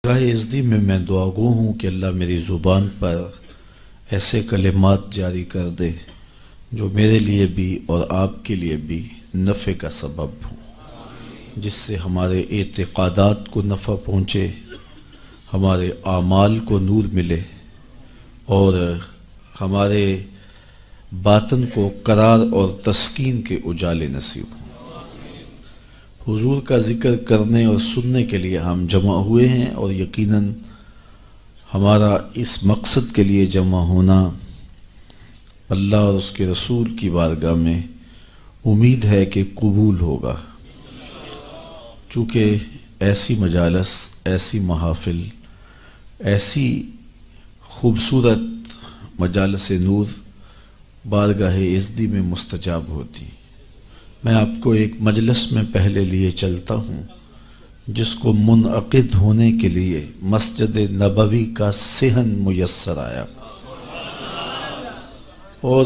راہ ازدی میں دعا گو ہوں کہ اللہ میری زبان پر ایسے کلمات جاری کر دے جو میرے لیے بھی اور آپ کے لیے بھی نفع کا سبب ہوں، جس سے ہمارے اعتقادات کو نفع پہنچے، ہمارے اعمال کو نور ملے اور ہمارے باطن کو قرار اور تسکین کے اجالے نصیب ہوں۔ حضور کا ذکر کرنے اور سننے کے لیے ہم جمع ہوئے ہیں، اور یقیناً ہمارا اس مقصد کے لیے جمع ہونا اللہ اور اس کے رسول کی بارگاہ میں امید ہے کہ قبول ہوگا، چونکہ ایسی مجالس، ایسی محافل، ایسی خوبصورت مجالس نور بارگاہ ازدی میں مستجاب ہوتی۔ میں آپ کو ایک مجلس میں پہلے لیے چلتا ہوں جس کو منعقد ہونے کے لیے مسجد نبوی کا صحن میسر آیا، اور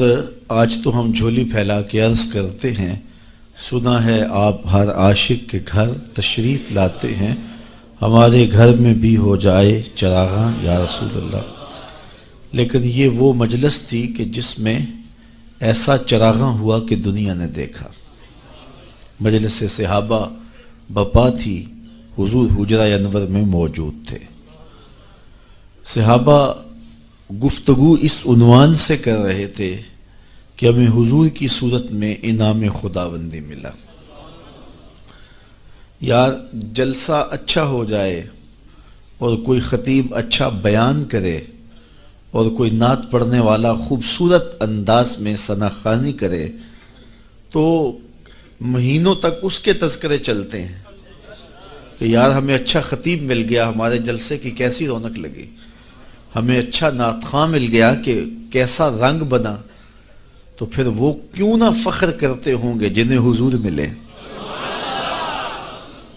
آج تو ہم جھولی پھیلا کے عرض کرتے ہیں، سنا ہے آپ ہر عاشق کے گھر تشریف لاتے ہیں، ہمارے گھر میں بھی ہو جائے چراغاں یا رسول اللہ۔ لیکن یہ وہ مجلس تھی کہ جس میں ایسا چراغاں ہوا کہ دنیا نے دیکھا۔ مجلس صحابہ بپا تھی، حضور حجرہ انور میں موجود تھے۔ صحابہ گفتگو اس عنوان سے کر رہے تھے کہ ہمیں حضور کی صورت میں انعام خداوندی ملا۔ یار جلسہ اچھا ہو جائے اور کوئی خطیب اچھا بیان کرے اور کوئی نعت پڑھنے والا خوبصورت انداز میں ثناخوانی کرے تو مہینوں تک اس کے تذکرے چلتے ہیں کہ یار ہمیں اچھا خطیب مل گیا، ہمارے جلسے کی کیسی رونق لگی، ہمیں اچھا نعت خواں مل گیا کہ کیسا رنگ بنا۔ تو پھر وہ کیوں نہ فخر کرتے ہوں گے جنہیں حضور ملے،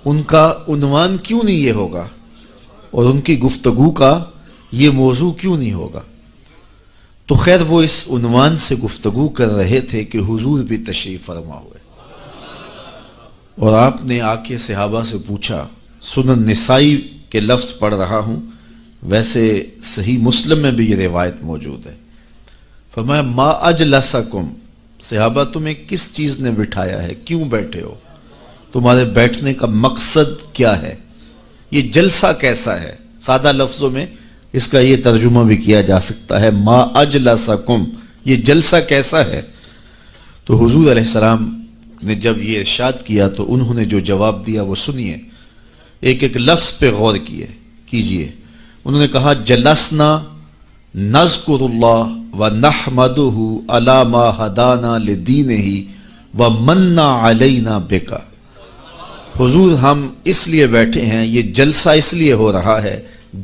ان کا عنوان کیوں نہیں یہ ہوگا اور ان کی گفتگو کا یہ موضوع کیوں نہیں ہوگا؟ تو خیر وہ اس عنوان سے گفتگو کر رہے تھے کہ حضور بھی تشریف فرما ہوئے، اور آپ نے آ کے صحابہ سے پوچھا، سنن نسائی کے لفظ پڑھ رہا ہوں، ویسے صحیح مسلم میں بھی یہ روایت موجود ہے، فرمایا ما اجلسکم، صحابہ تمہیں کس چیز نے بٹھایا ہے، کیوں بیٹھے ہو، تمہارے بیٹھنے کا مقصد کیا ہے، یہ جلسہ کیسا ہے؟ سادہ لفظوں میں اس کا یہ ترجمہ بھی کیا جا سکتا ہے ما اجلسکم، یہ جلسہ کیسا ہے؟ تو حضور علیہ السلام نے جب یہ ارشاد کیا تو انہوں نے جو جواب دیا وہ سنیے، ایک ایک لفظ پہ غور کیجئے۔ انہوں نے کہا جلسنا نذکر اللہ ونحمدہ علی ما ہدانا لدینہ ومن علینا بک۔ حضور ہم اس لیے بیٹھے ہیں، یہ جلسہ اس لیے ہو رہا ہے،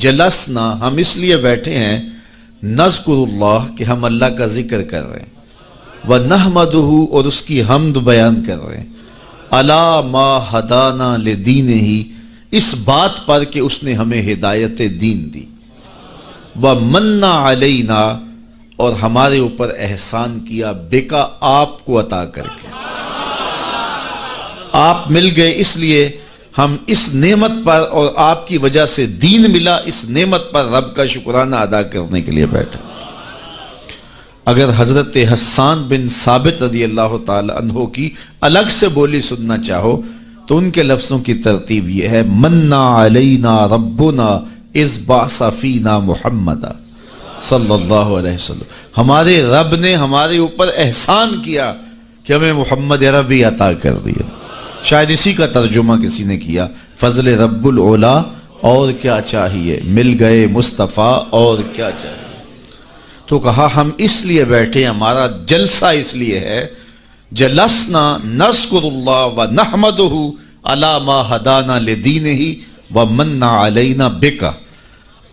جلسنا ہم اس لیے بیٹھے ہیں، نذکر اللہ کہ ہم اللہ کا ذکر کر رہے ہیں، وَنَحْمَدُهُ اور اس کی حمد بیان کر رہے ہیں، عَلَى مَا هَدَانَا لِدِينِهِ اس بات پر کہ اس نے ہمیں ہدایت دین دی، وَمَنَّ عَلَيْنَا اور ہمارے اوپر احسان کیا، بِكَ آپ کو عطا کر کے، آپ مل گئے اس لیے ہم اس نعمت پر اور آپ کی وجہ سے دین ملا، اس نعمت پر رب کا شکرانہ ادا کرنے کے لیے بیٹھے۔ اگر حضرت حسان بن ثابت رضی اللہ تعالی عنہ کی الگ سے بولی سننا چاہو تو ان کے لفظوں کی ترتیب یہ ہے، منا علینا ربنا اذ بعث فینا محمد صلی اللہ علیہ وسلم، ہمارے رب نے ہمارے اوپر احسان کیا کہ ہمیں محمد عربی عطا کر دیا۔ شاید اسی کا ترجمہ کسی نے کیا، فضل رب العلا اور کیا چاہیے، مل گئے مصطفیٰ اور کیا چاہیے۔ تو کہا ہم اس لیے بیٹھے، ہمارا جلسہ اس لیے ہے، جلسنا نذکر اللہ ونحمدہ علی ما ہدانا لدینہ ومن علینا بک،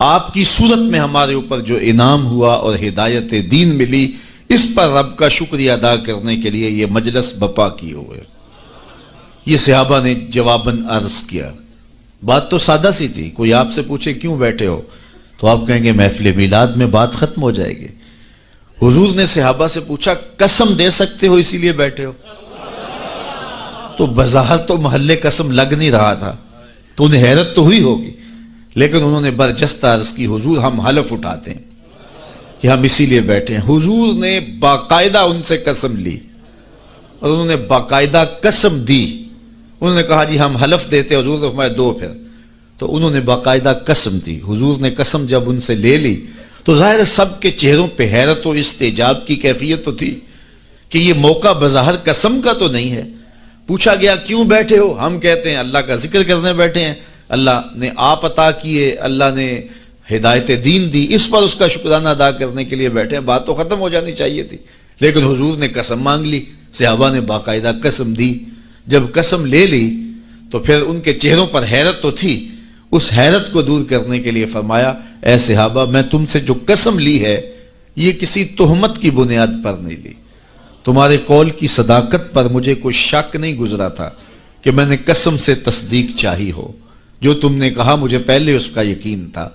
آپ کی صورت میں ہمارے اوپر جو انعام ہوا اور ہدایت دین ملی، اس پر رب کا شکریہ ادا کرنے کے لیے یہ مجلس بپا کیے ہوئے۔ یہ صحابہ نے جواباً عرض کیا، بات تو سادہ سی تھی، کوئی آپ سے پوچھے کیوں بیٹھے ہو تو آپ کہیں گے محفل میلاد میں بات ختم ہو جائے گی۔ حضور نے صحابہ سے پوچھا قسم دے سکتے ہو اسی لیے بیٹھے ہو؟ تو بظاہر تو محلے قسم لگ نہیں رہا تھا، تو انہیں حیرت تو ہوئی ہوگی، لیکن انہوں نے برجستہ عرض کی حضور ہم حلف اٹھاتے ہیں کہ ہم اسی لیے بیٹھے ہیں. حضور نے باقاعدہ ان سے قسم لی اور انہوں نے باقاعدہ قسم دی. انہوں نے کہا جی ہم حلف دیتے, حضور نے فرمایا دو پھر. تو انہوں نے باقاعدہ قسم دی. حضور نے قسم جب ان سے لے لی تو ظاہر سب کے چہروں پہ حیرت و استعجاب کی کیفیت تو تھی کہ یہ موقع بظاہر قسم کا تو نہیں ہے. پوچھا گیا کیوں بیٹھے ہو؟ ہم کہتے ہیں اللہ کا ذکر کرنے بیٹھے ہیں, اللہ نے آپ عطا کیے, اللہ نے ہدایت دین دی, اس پر اس کا شکرانہ ادا کرنے کے لیے بیٹھے ہیں. بات تو ختم ہو جانی چاہیے تھی, لیکن حضور نے قسم مانگ لی. صحابہ نے باقاعدہ قسم دی. جب قسم لے لی تو پھر ان کے چہروں پر حیرت تو تھی. اس حیرت کو دور کرنے کے لیے فرمایا اے صحابہ میں تم سے جو قسم لی ہے یہ کسی تہمت کی بنیاد پر نہیں لی. تمہارے قول کی صداقت پر مجھے کوئی شک نہیں گزرا تھا کہ میں نے قسم سے تصدیق چاہی ہو. جو تم نے کہا مجھے پہلے اس کا یقین تھا,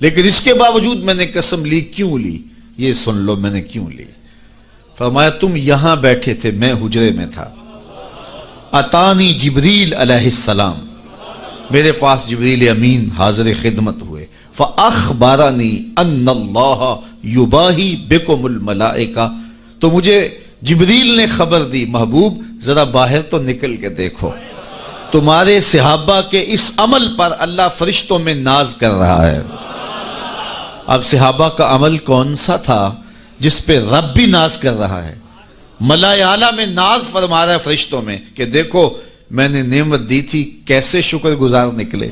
لیکن اس کے باوجود میں نے قسم لی. کیوں لی یہ سن لو میں نے کیوں لی. فرمایا تم یہاں بیٹھے تھے, میں حجرے میں تھا. اتانی جبریل علیہ السلام, میرے پاس جبریل امین حاضر خدمت ہوئے. فاخبرنی ان اللہ یباہی بکم الملائکہ, تو مجھے جبریل نے خبر دی محبوب ذرا باہر تو نکل کے دیکھو, تمہارے صحابہ کے اس عمل پر اللہ فرشتوں میں ناز کر رہا ہے. اب صحابہ کا عمل کون سا تھا جس پہ رب بھی ناز کر رہا ہے؟ ملائے اعلیٰ میں ناز فرما رہا ہے فرشتوں میں کہ دیکھو میں نے نعمت دی تھی, کیسے شکر گزار نکلے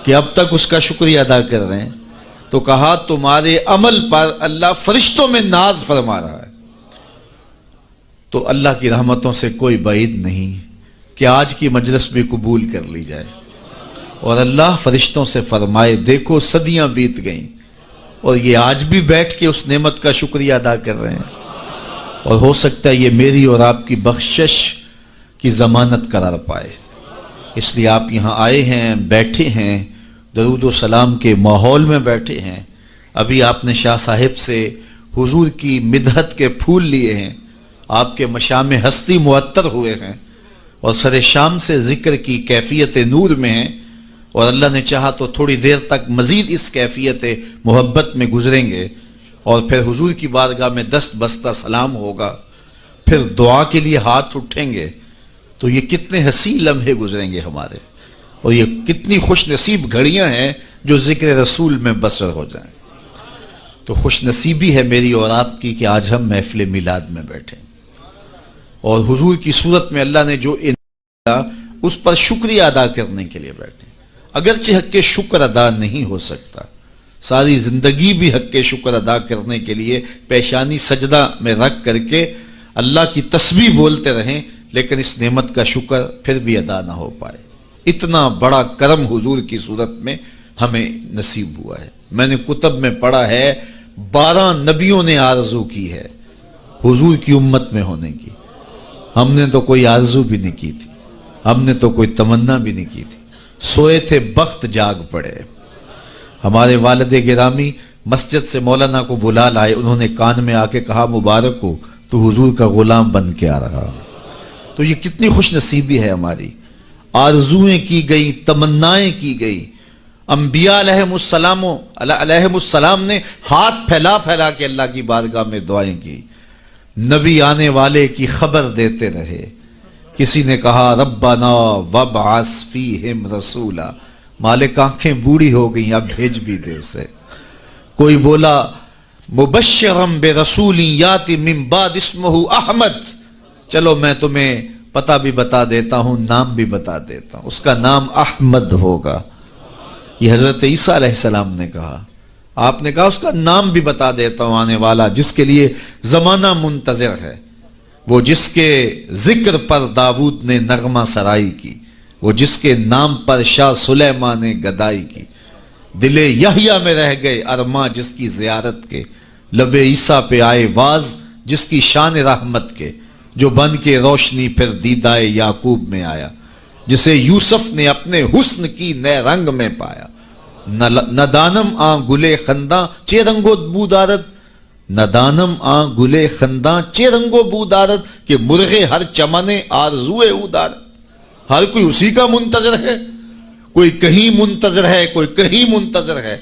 کہ اب تک اس کا شکریہ ادا کر رہے ہیں. تو کہا تمہارے عمل پر اللہ فرشتوں میں ناز فرما رہا ہے. تو اللہ کی رحمتوں سے کوئی بعید نہیں کہ آج کی مجلس بھی قبول کر لی جائے اور اللہ فرشتوں سے فرمائے دیکھو صدیاں بیت گئیں اور یہ آج بھی بیٹھ کے اس نعمت کا شکریہ ادا کر رہے ہیں, اور ہو سکتا ہے یہ میری اور آپ کی بخشش کی ضمانت قرار پائے. اس لیے آپ یہاں آئے ہیں, بیٹھے ہیں, درود و سلام کے ماحول میں بیٹھے ہیں. ابھی آپ نے شاہ صاحب سے حضور کی مدحت کے پھول لیے ہیں, آپ کے مشام ہستی معطر ہوئے ہیں اور سر شام سے ذکر کی کیفیت نور میں ہیں, اور اللہ نے چاہا تو تھوڑی دیر تک مزید اس کیفیت محبت میں گزریں گے, اور پھر حضور کی بارگاہ میں دست بستہ سلام ہوگا, پھر دعا کے لیے ہاتھ اٹھیں گے. تو یہ کتنے حسین لمحے گزریں گے ہمارے, اور یہ کتنی خوش نصیب گھڑیاں ہیں جو ذکر رسول میں بسر ہو جائیں. تو خوش نصیبی ہے میری اور آپ کی کہ آج ہم محفل میلاد میں بیٹھے اور حضور کی صورت میں اللہ نے جو اس پر شکریہ ادا کرنے کے لیے بیٹھے. اگرچہ حق کے شکر ادا نہیں ہو سکتا, ساری زندگی بھی حق کے شکر ادا کرنے کے لیے پیشانی سجدہ میں رکھ کر کے اللہ کی تسبیح بولتے رہیں, لیکن اس نعمت کا شکر پھر بھی ادا نہ ہو پائے. اتنا بڑا کرم حضور کی صورت میں ہمیں نصیب ہوا ہے. میں نے کتب میں پڑھا ہے 12 نبیوں نے آرزو کی ہے حضور کی امت میں ہونے کی. ہم نے تو کوئی آرزو بھی نہیں کی تھی, ہم نے تو کوئی تمنا بھی نہیں کی تھی. سوئے تھے بخت جاگ پڑے. ہمارے والد گرامی مسجد سے مولانا کو بلا لائے, انہوں نے کان میں آ کے کہا مبارک ہو تو حضور کا غلام بن کے آ رہا. تو یہ کتنی خوش نصیبی ہے ہماری. آرزویں کی گئی, تمنائیں کی گئی. انبیاء علیہم السلام نے ہاتھ پھیلا پھیلا کے اللہ کی بارگاہ میں دعائیں کی. نبی آنے والے کی خبر دیتے رہے. کسی نے کہا ربنا وابعث فیہم رسولا, مالک آنکھیں بوڑھی ہو گئیں اب بھیج بھی دے اسے. کوئی بولا مبشرم برسول یاتی من بعد اسمہ احمد, چلو میں تمہیں پتہ بھی بتا دیتا ہوں, نام بھی بتا دیتا ہوں, اس کا نام احمد ہوگا. یہ حضرت عیسیٰ علیہ السلام نے کہا. آپ نے کہا اس کا نام بھی بتا دیتا ہوں آنے والا جس کے لیے زمانہ منتظر ہے, وہ جس کے ذکر پر داؤد نے نغمہ سرائی کی, وہ جس کے نام پر شاہ سلیمان نے گدائی کی. دل یحییٰ میں رہ گئے ارماں جس کی زیارت کے, لب عیسیٰ پہ آئے واز جس کی شان رحمت کے, جو بن کے روشنی پھر دیدائے یعقوب میں آیا, جسے یوسف نے اپنے حسن کی نئے رنگ میں پایا. ندانم آ گلے خنداں چے رنگو بودارت, ندانم آ گلے خنداں چے رنگو بودارت, کہ مرغے ہر چمنے آرزوئے اودارت. ہر کوئی اسی کا منتظر ہے, کوئی کہیں منتظر ہے، کوئی کہیں منتظر ہے،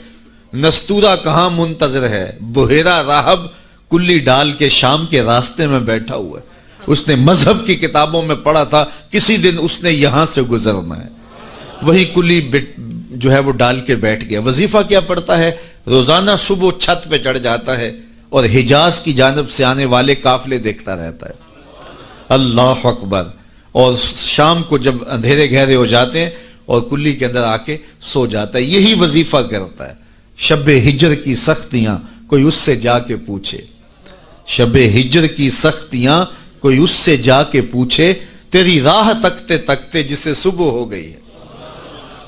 نستورہ کہاں منتظر ہے، بحیرہ راہب کلی ڈال کے شام کے راستے میں بیٹھا ہوا ہے۔ اس نے مذہب کی کتابوں میں پڑھا تھا کسی دن اس نے یہاں سے گزرنا ہے، وہی کلی جو ہے وہ ڈال کے بیٹھ گیا۔ وظیفہ کیا پڑھتا ہے؟ روزانہ صبح چھت پہ چڑھ جاتا ہے اور حجاز کی جانب سے آنے والے قافلے دیکھتا رہتا ہے، اللہ اکبر۔ اور شام کو جب اندھیرے گہرے ہو جاتے ہیں اور کلی کے اندر آ کے سو جاتا ہے، یہی وظیفہ کرتا ہے۔ شب ہجر کی سختیاں کوئی اس سے جا کے پوچھے، شب ہجر کی سختیاں کوئی اس سے جا کے پوچھے، تیری راہ تکتے تکتے جسے صبح ہو گئی ہے۔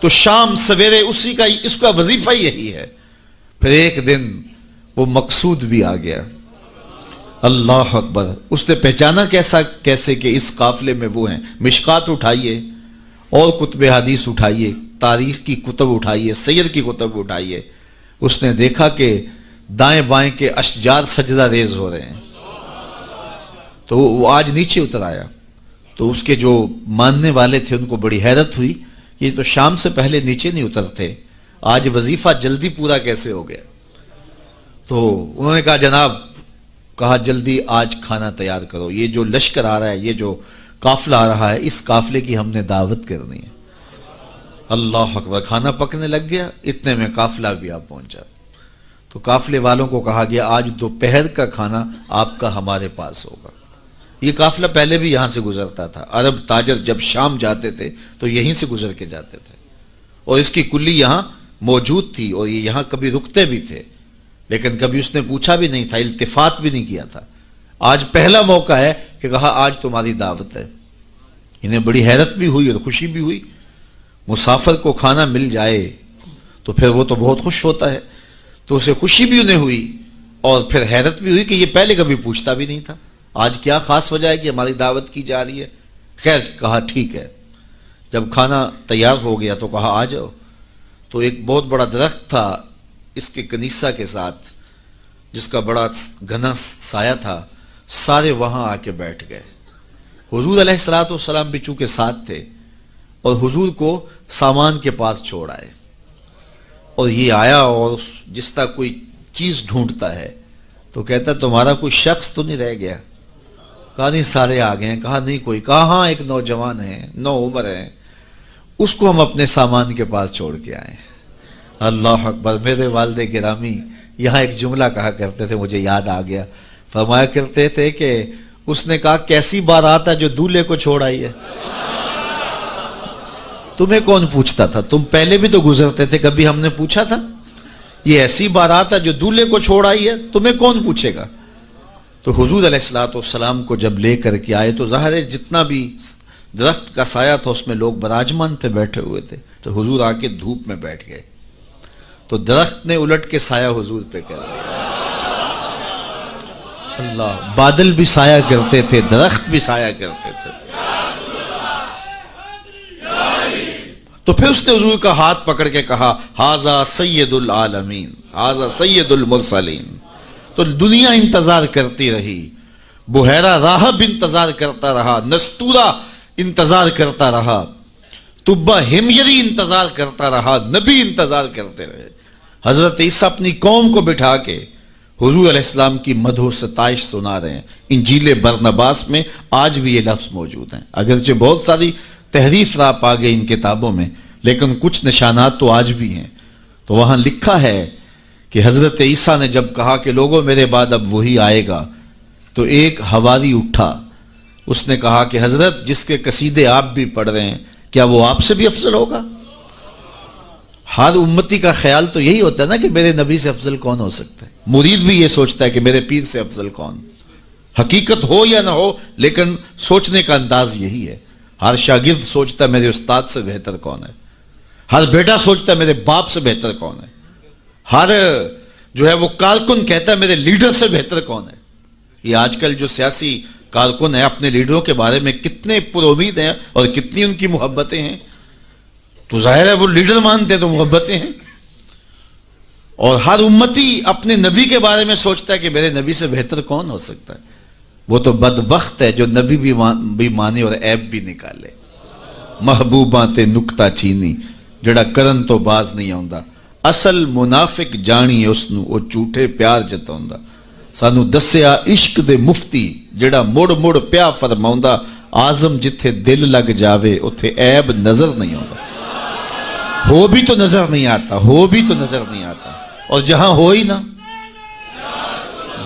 تو شام سویرے اسی کا، اس کا وظیفہ یہی ہے۔ پھر ایک دن وہ مقصود بھی آ گیا، اللہ اکبر۔ اس نے پہچانا کیسے کہ اس قافلے میں وہ ہیں۔ مشکات اٹھائیے اور کتب حدیث اٹھائیے، تاریخ کی کتب اٹھائیے، سیر کی کتب اٹھائیے۔ اس نے دیکھا کہ دائیں بائیں کے اشجار سجدہ ریز ہو رہے ہیں، تو وہ آج نیچے اتر آیا۔ تو اس کے جو ماننے والے تھے ان کو بڑی حیرت ہوئی، یہ تو شام سے پہلے نیچے نہیں اترتے، آج وظیفہ جلدی پورا کیسے ہو گیا؟ تو انہوں نے کہا جناب، کہا جلدی آج کھانا تیار کرو، یہ جو لشکر آ رہا ہے، یہ جو قافلہ آ رہا ہے، اس قافلے کی ہم نے دعوت کرنی ہے۔ اللہ اکبر، کھانا پکنے لگ گیا، اتنے میں قافلہ بھی آ پہنچا۔ تو قافلے والوں کو کہا گیا آج دوپہر کا کھانا آپ کا ہمارے پاس ہوگا۔ یہ قافلہ پہلے بھی یہاں سے گزرتا تھا، عرب تاجر جب شام جاتے تھے تو یہیں سے گزر کے جاتے تھے، اور اس کی کلی یہاں موجود تھی، اور یہ یہاں کبھی رکتے بھی تھے، لیکن کبھی اس نے پوچھا بھی نہیں تھا، التفات بھی نہیں کیا تھا۔ آج پہلا موقع ہے کہ کہا آج تمہاری دعوت ہے۔ انہیں بڑی حیرت بھی ہوئی اور خوشی بھی ہوئی، مسافر کو کھانا مل جائے تو پھر وہ تو بہت خوش ہوتا ہے، تو اسے خوشی بھی انہیں ہوئی اور پھر حیرت بھی ہوئی کہ یہ پہلے کبھی پوچھتا بھی نہیں تھا، آج کیا خاص وجہ ہے کہ ہماری دعوت کی جا رہی ہے۔ خیر، کہا ٹھیک ہے۔ جب کھانا تیار ہو گیا تو کہا آ جاؤ۔ تو ایک بہت بڑا درخت تھا اس کے کنیسہ کے ساتھ، جس کا بڑا گھنا سایہ تھا، سارے وہاں آ کے بیٹھ گئے۔ حضور علیہ السلام بھی چونکہ ساتھ تھے، اور حضور کو سامان کے پاس چھوڑ آئے، اور یہ آیا اور جس طرح کوئی چیز ڈھونڈتا ہے تو کہتا تمہارا کوئی شخص تو نہیں رہ گیا؟ کہا نہیں، سارے آ گئے ہیں۔ کہا نہیں کوئی؟ کہا ہاں، ایک نوجوان ہے، نو عمر ہے، اس کو ہم اپنے سامان کے پاس چھوڑ کے آئے ہیں۔ اللہ اکبر۔ میرے والد گرامی یہاں ایک جملہ کہا کرتے تھے، مجھے یاد آ گیا، فرمایا کرتے تھے کہ اس نے کہا کیسی بارات ہے جو دولہے کو چھوڑ آئی ہے؟ تمہیں کون پوچھتا تھا؟ تم پہلے بھی تو گزرتے تھے، کبھی ہم نے پوچھا تھا؟ یہ ایسی بارات ہے جو دولہے کو چھوڑ آئی ہے، تمہیں کون پوچھے گا؟ تو حضور علیہ السلام کو جب لے کر کے آئے تو ظاہر ہے جتنا بھی درخت کا سایہ تھا اس میں لوگ براجمان تھے، بیٹھے ہوئے تھے، تو حضور آ کے دھوپ میں بیٹھ گئے، تو درخت نے الٹ کے سایہ حضور پہ کر دیا۔ اللہ، بادل بھی سایہ کرتے تھے، درخت بھی سایہ کرتے تھے۔ تو پھر اس نے حضور کا ہاتھ پکڑ کے کہا ھذا سید العالمین، ھذا سید المرسلین۔ تو دنیا انتظار کرتی رہی، بحیرہ راہب انتظار کرتا رہا، نستورہ انتظار کرتا رہا، تبہ ہمجری انتظار کرتا رہا، نبی انتظار کرتے رہے۔ حضرت عیسیٰ اپنی قوم کو بٹھا کے حضور علیہ السلام کی مدح و ستائش سنا رہے ہیں۔ انجیل برنباس میں آج بھی یہ لفظ موجود ہیں، اگرچہ بہت ساری تحریف راپ آ گئی ان کتابوں میں، لیکن کچھ نشانات تو آج بھی ہیں۔ تو وہاں لکھا ہے کہ حضرت عیسیٰ نے جب کہا کہ لوگوں میرے بعد اب وہی آئے گا، تو ایک حواری اٹھا، اس نے کہا کہ حضرت جس کے قصیدے آپ بھی پڑھ رہے ہیں، کیا وہ آپ سے بھی افضل ہوگا؟ ہر امتی کا خیال تو یہی ہوتا ہے نا کہ میرے نبی سے افضل کون ہو سکتا ہے، مرید بھی یہ سوچتا ہے کہ میرے پیر سے افضل کون، حقیقت ہو یا نہ ہو لیکن سوچنے کا انداز یہی ہے۔ ہر شاگرد سوچتا ہے میرے استاد سے بہتر کون ہے، ہر بیٹا سوچتا ہے میرے باپ سے بہتر کون ہے، ہر جو ہے وہ کارکن کہتا ہے میرے لیڈر سے بہتر کون ہے۔ یہ آج کل جو سیاسی کارکن ہیں اپنے لیڈروں کے بارے میں کتنے پر امید ہیں اور کتنی ان کی محبتیں ہیں، تو ظاہر ہے وہ لیڈر مانتے ہیں تو محبتیں ہیں۔ اور ہر امتی اپنے نبی کے بارے میں سوچتا ہے کہ میرے نبی سے بہتر کون ہو سکتا ہے۔ وہ تو بدبخت ہے جو نبی بھی مانے اور عیب بھی نکالے۔ محبوباں تے نکتہ چینی، جڑا کرن تو باز نہیں آوندا، اصل منافق جانی اس نو او جھوٹے پیار جتاوندا۔ سانو دسیا عشق دے مفتی جڑا مڑ مڑ پیا فرماوندا، آزم جتھے دل لگ جاوے اتھے عیب نظر نہیں آوندا۔ ہو بھی تو نظر نہیں آتا، ہو بھی تو نظر نہیں آتا، اور جہاں ہو ہی نہ،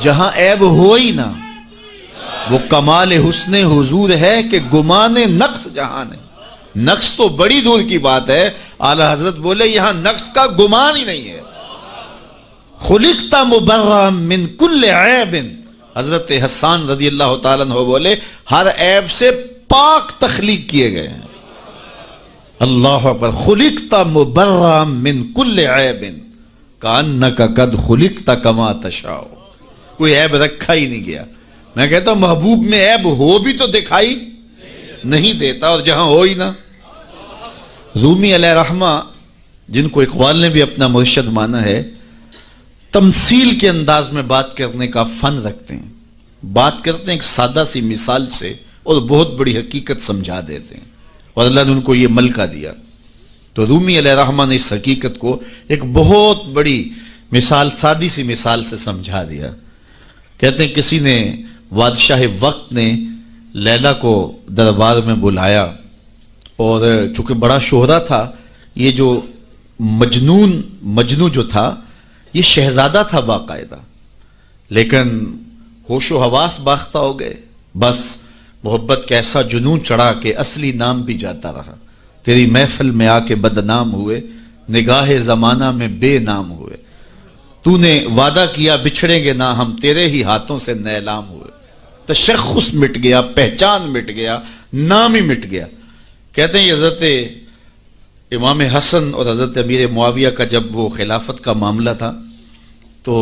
جہاں عیب ہو ہی نہ، وہ کمال حسن حضور ہے کہ گمان نقص جہاں ہے۔ نقص تو بڑی دور کی بات ہے، اعلیٰ حضرت بولے یہاں نقص کا گمان ہی نہیں ہے۔ خلقت مبرأ من کل عیب، حضرت حسان رضی اللہ تعالیٰ عنہ بولے ہر عیب سے پاک تخلیق کیے گئے ہیں۔ اللہ اکبر، خلقت مبرأ من کل عیب کأنک قد خلقت کما تشاء، کوئی عیب رکھا ہی نہیں گیا۔ میں کہتا ہوں محبوب میں عیب ہو بھی تو دکھائی نہیں دیتا، اور جہاں ہو ہی نہ۔ رومی علیہ رحمہ، جن کو اقبال نے بھی اپنا مرشد مانا ہے، تمثیل کے انداز میں بات کرنے کا فن رکھتے ہیں۔ بات کرتے ہیں ایک سادہ سی مثال سے اور بہت بڑی حقیقت سمجھا دیتے ہیں، اور اللہ نے ان کو یہ ملکہ دیا۔ تو رومی علیہ رحمہ نے اس حقیقت کو ایک بہت بڑی مثال، سادی سی مثال سے سمجھا دیا۔ کہتے ہیں کسی نے، بادشاہ وقت نے لیلا کو دربار میں بلایا، اور چونکہ بڑا شہرہ تھا، یہ جو مجنو جو تھا یہ شہزادہ تھا باقاعدہ، لیکن ہوش و حواس باختہ ہو گئے، بس محبت کا ایسا جنون چڑھا کہ اصلی نام بھی جاتا رہا۔ تیری محفل میں آ کے بدنام ہوئے، نگاہ زمانہ میں بے نام ہوئے، تو نے وعدہ کیا بچھڑیں گے نہ ہم، تیرے ہی ہاتھوں سے نیلام ہوئے۔ تشخص مٹ گیا، پہچان مٹ گیا، نام ہی مٹ گیا۔ کہتے ہیں حضرت امام حسن اور حضرت امیر معاویہ کا جب وہ خلافت کا معاملہ تھا، تو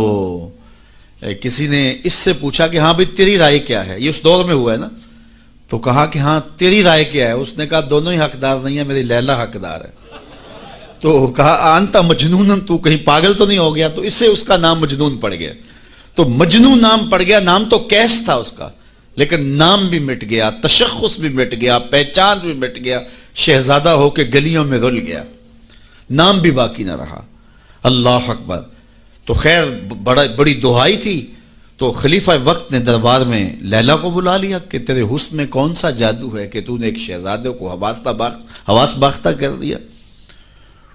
کسی نے اس سے پوچھا کہ ہاں بھئی تیری رائے کیا ہے، یہ اس دور میں ہوا ہے نا، تو کہا کہ ہاں تیری رائے کیا ہے؟ اس نے کہا دونوں ہی حقدار نہیں ہے، میری لیلا حقدار ہے۔ تو کہا آنتا مجنون، تو کہیں پاگل تو نہیں ہو گیا؟ تو اس سے اس کا نام مجنون پڑ گیا۔ تو مجنون نام پڑ گیا، نام تو کیس تھا اس کا، لیکن نام بھی مٹ گیا، تشخص بھی مٹ گیا، پہچان بھی مٹ گیا، شہزادہ ہو کے گلیوں میں رل گیا، نام بھی باقی نہ رہا۔ اللہ اکبر۔ تو خیر بڑی دہائی تھی، تو خلیفہ وقت نے دربار میں لیلا کو بلا لیا کہ تیرے حسن میں کون سا جادو ہے کہ تو نے ایک شہزادے کو حواس باختہ کر دیا،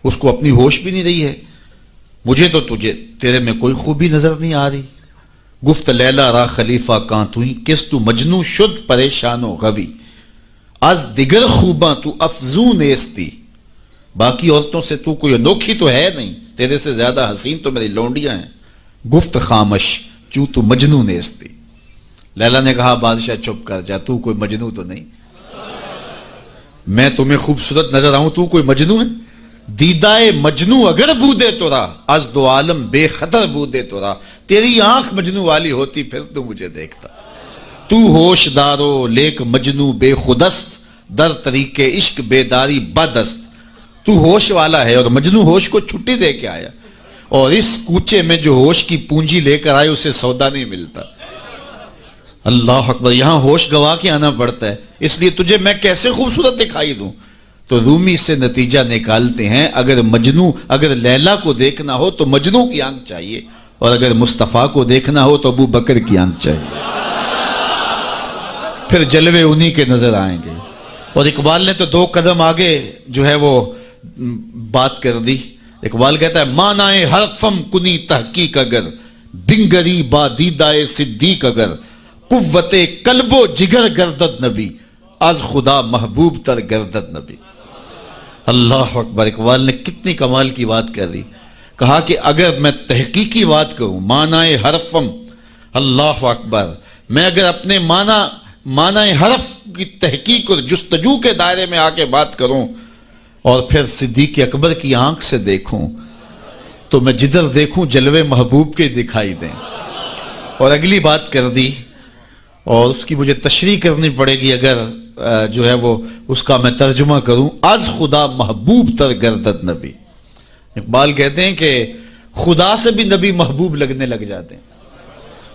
اس کو اپنی ہوش بھی نہیں رہی ہے، مجھے تو تیرے میں کوئی خوبی نظر نہیں آ رہی۔ گفت لیلا را خلیفہ کاں توئی، کس تو مجنو شد پریشان و غوی، از دیگر خوباں تو افزون ایستی، باقی عورتوں سے تو کوئی انوکھی تو ہے نہیں، تیرے سے زیادہ حسین تو میری لونڈیاں ہیں۔ گفت خامش چوں تو مجنو نیستی، لیلا نے کہا بادشاہ چپ کر جا، تو کوئی مجنو تو نہیں، میں تمہیں خوبصورت نظر آؤں، تو کوئی مجنو ہے؟ دیدائے مجنو اگر بودے تو را، از دو عالم بے خطر بودے تو را، تیری آنکھ مجنو والی ہوتی پھر تو مجھے دیکھتا، تو ہوش دارو لیک مجنو بے خودست، در طریق عشق بیداری بدست، تو ہوش والا ہے اور مجنو ہوش کو چھٹی دے کے آیا، اور اس کوچے میں جو ہوش کی پونجی لے کر آئے اسے سودا نہیں ملتا۔ اللہ اکبر، یہاں ہوش گوا کے آنا پڑتا ہے، اس لیے تجھے میں کیسے خوبصورت دکھائی دوں؟ تو رومی سے نتیجہ نکالتے ہیں اگر لیلا کو دیکھنا ہو تو مجنو کی آنکھ چاہیے، اور اگر مصطفیٰ کو دیکھنا ہو تو ابو بکر کی آنکھ چاہیے، پھر جلوے انہی کے نظر آئیں گے۔ اور اقبال نے تو 2 قدم آگے جو ہے وہ بات کر دی۔ اقبال کہتا ہے مانائے حرفم کنی تحقیق اگر، بنگری با دیدائے صدیق اگر، قوت قلب و جگر گردد نبی، از خدا محبوب تر گردد نبی۔ اللہ اکبر، اقبال نے کتنی کمال کی بات کر دی۔ کہا کہ اگر میں تحقیقی بات کروں، معنی حرفم، اللہ اکبر، میں اگر اپنے معنی حرف کی تحقیق اور جستجو کے دائرے میں آ کے بات کروں اور پھر صدیق اکبر کی آنکھ سے دیکھوں، تو میں جدھر دیکھوں جلوے محبوب کے دکھائی دیں۔ اور اگلی بات کر دی، اور اس کی مجھے تشریح کرنی پڑے گی اگر جو ہے وہ اس کا میں ترجمہ کروں، از خدا محبوب تر گردد نبی۔ اقبال کہتے ہیں کہ خدا سے بھی نبی محبوب لگنے لگ جاتے ہیں،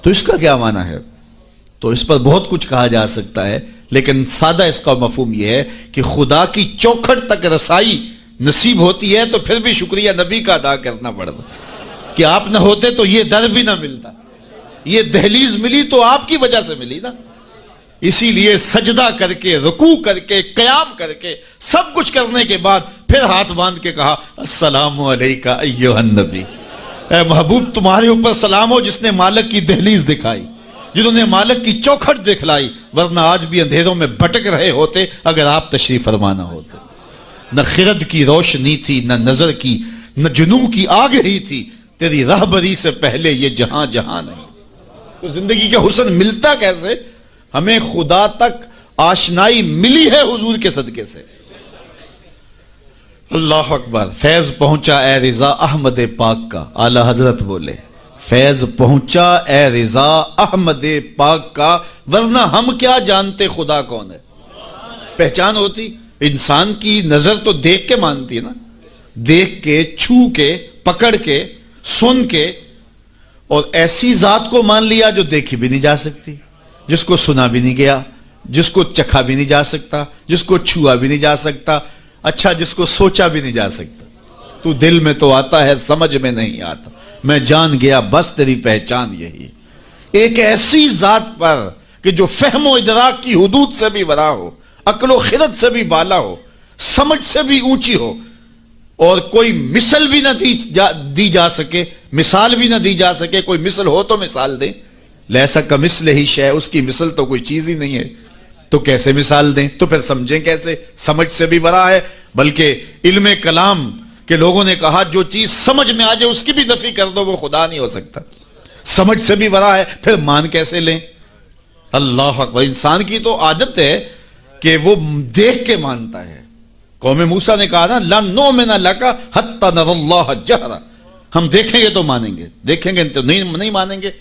تو اس کا کیا معنی ہے؟ تو اس پر بہت کچھ کہا جا سکتا ہے، لیکن سادہ اس کا مفہوم یہ ہے کہ خدا کی چوکھٹ تک رسائی نصیب ہوتی ہے تو پھر بھی شکریہ نبی کا ادا کرنا پڑتا کہ آپ نہ ہوتے تو یہ در بھی نہ ملتا، یہ دہلیز ملی تو آپ کی وجہ سے ملی نا۔ اسی لیے سجدہ کر کے، رکوع کر کے، قیام کر کے، سب کچھ کرنے کے بعد پھر ہاتھ باندھ کے کہا السلام علیکہ ایھا النبی، اے محبوب تمہارے اوپر سلام ہو جس نے مالک کی دہلیز دکھائی، جنہوں نے مالک کی چوکھٹ دکھلائی، ورنہ آج بھی اندھیروں میں بھٹک رہے ہوتے اگر آپ تشریف فرما نہ ہوتے۔ نہ خرد کی روشنی تھی، نہ نظر کی، نہ جنوں کی آگ ہی تھی، تیری راہبری سے پہلے یہ جہاں جہاں نہیں۔ تو زندگی کا حسن ملتا کیسے؟ ہمیں خدا تک آشنائی ملی ہے حضور کے صدقے سے۔ اللہ اکبر، فیض پہنچا اے رضا احمد پاک کا، اعلی حضرت بولے فیض پہنچا اے رضا احمد پاک کا، ورنہ ہم کیا جانتے خدا کون ہے۔ پہچان ہوتی، انسان کی نظر تو دیکھ کے مانتی ہے نا، دیکھ کے، چھو کے، پکڑ کے، سن کے، اور ایسی ذات کو مان لیا جو دیکھی بھی نہیں جا سکتی، جس کو سنا بھی نہیں گیا، جس کو چکھا بھی نہیں جا سکتا، جس کو چھوا بھی نہیں جا سکتا، اچھا جس کو سوچا بھی نہیں جا سکتا۔ تو دل میں تو آتا ہے سمجھ میں نہیں آتا، میں جان گیا بس تیری پہچان یہی۔ ایک ایسی ذات پر کہ جو فہم و ادراک کی حدود سے بھی بڑا ہو، عقل و خرد سے بھی بالا ہو، سمجھ سے بھی اونچی ہو، اور کوئی مثل بھی نہ دی جا سکے، مثال بھی نہ دی جا سکے۔ کوئی مثل ہو تو مثال دیں، لیسا کمثلہ ہی شیء، اس کی مثل تو کوئی چیز ہی نہیں ہے، تو کیسے مثال دیں؟ تو پھر سمجھیں کیسے؟ سمجھ سے بھی بڑا ہے، بلکہ علم کلام کے لوگوں نے کہا جو چیز سمجھ میں آ جائے اس کی بھی نفی کر دو وہ خدا نہیں ہو سکتا۔ سمجھ سے بھی بڑا ہے، پھر مان کیسے لیں؟ اللہ اکبر، انسان کی تو عادت ہے کہ وہ دیکھ کے مانتا ہے۔ قوم موسیٰ نے کہا نا لَن نُؤْمِنَ لَكَ حَتَّى نَرَى اللَّهَ جَهْرًا، ہم دیکھیں گے تو مانیں گے، دیکھیں گے تو نہیں مانیں گے۔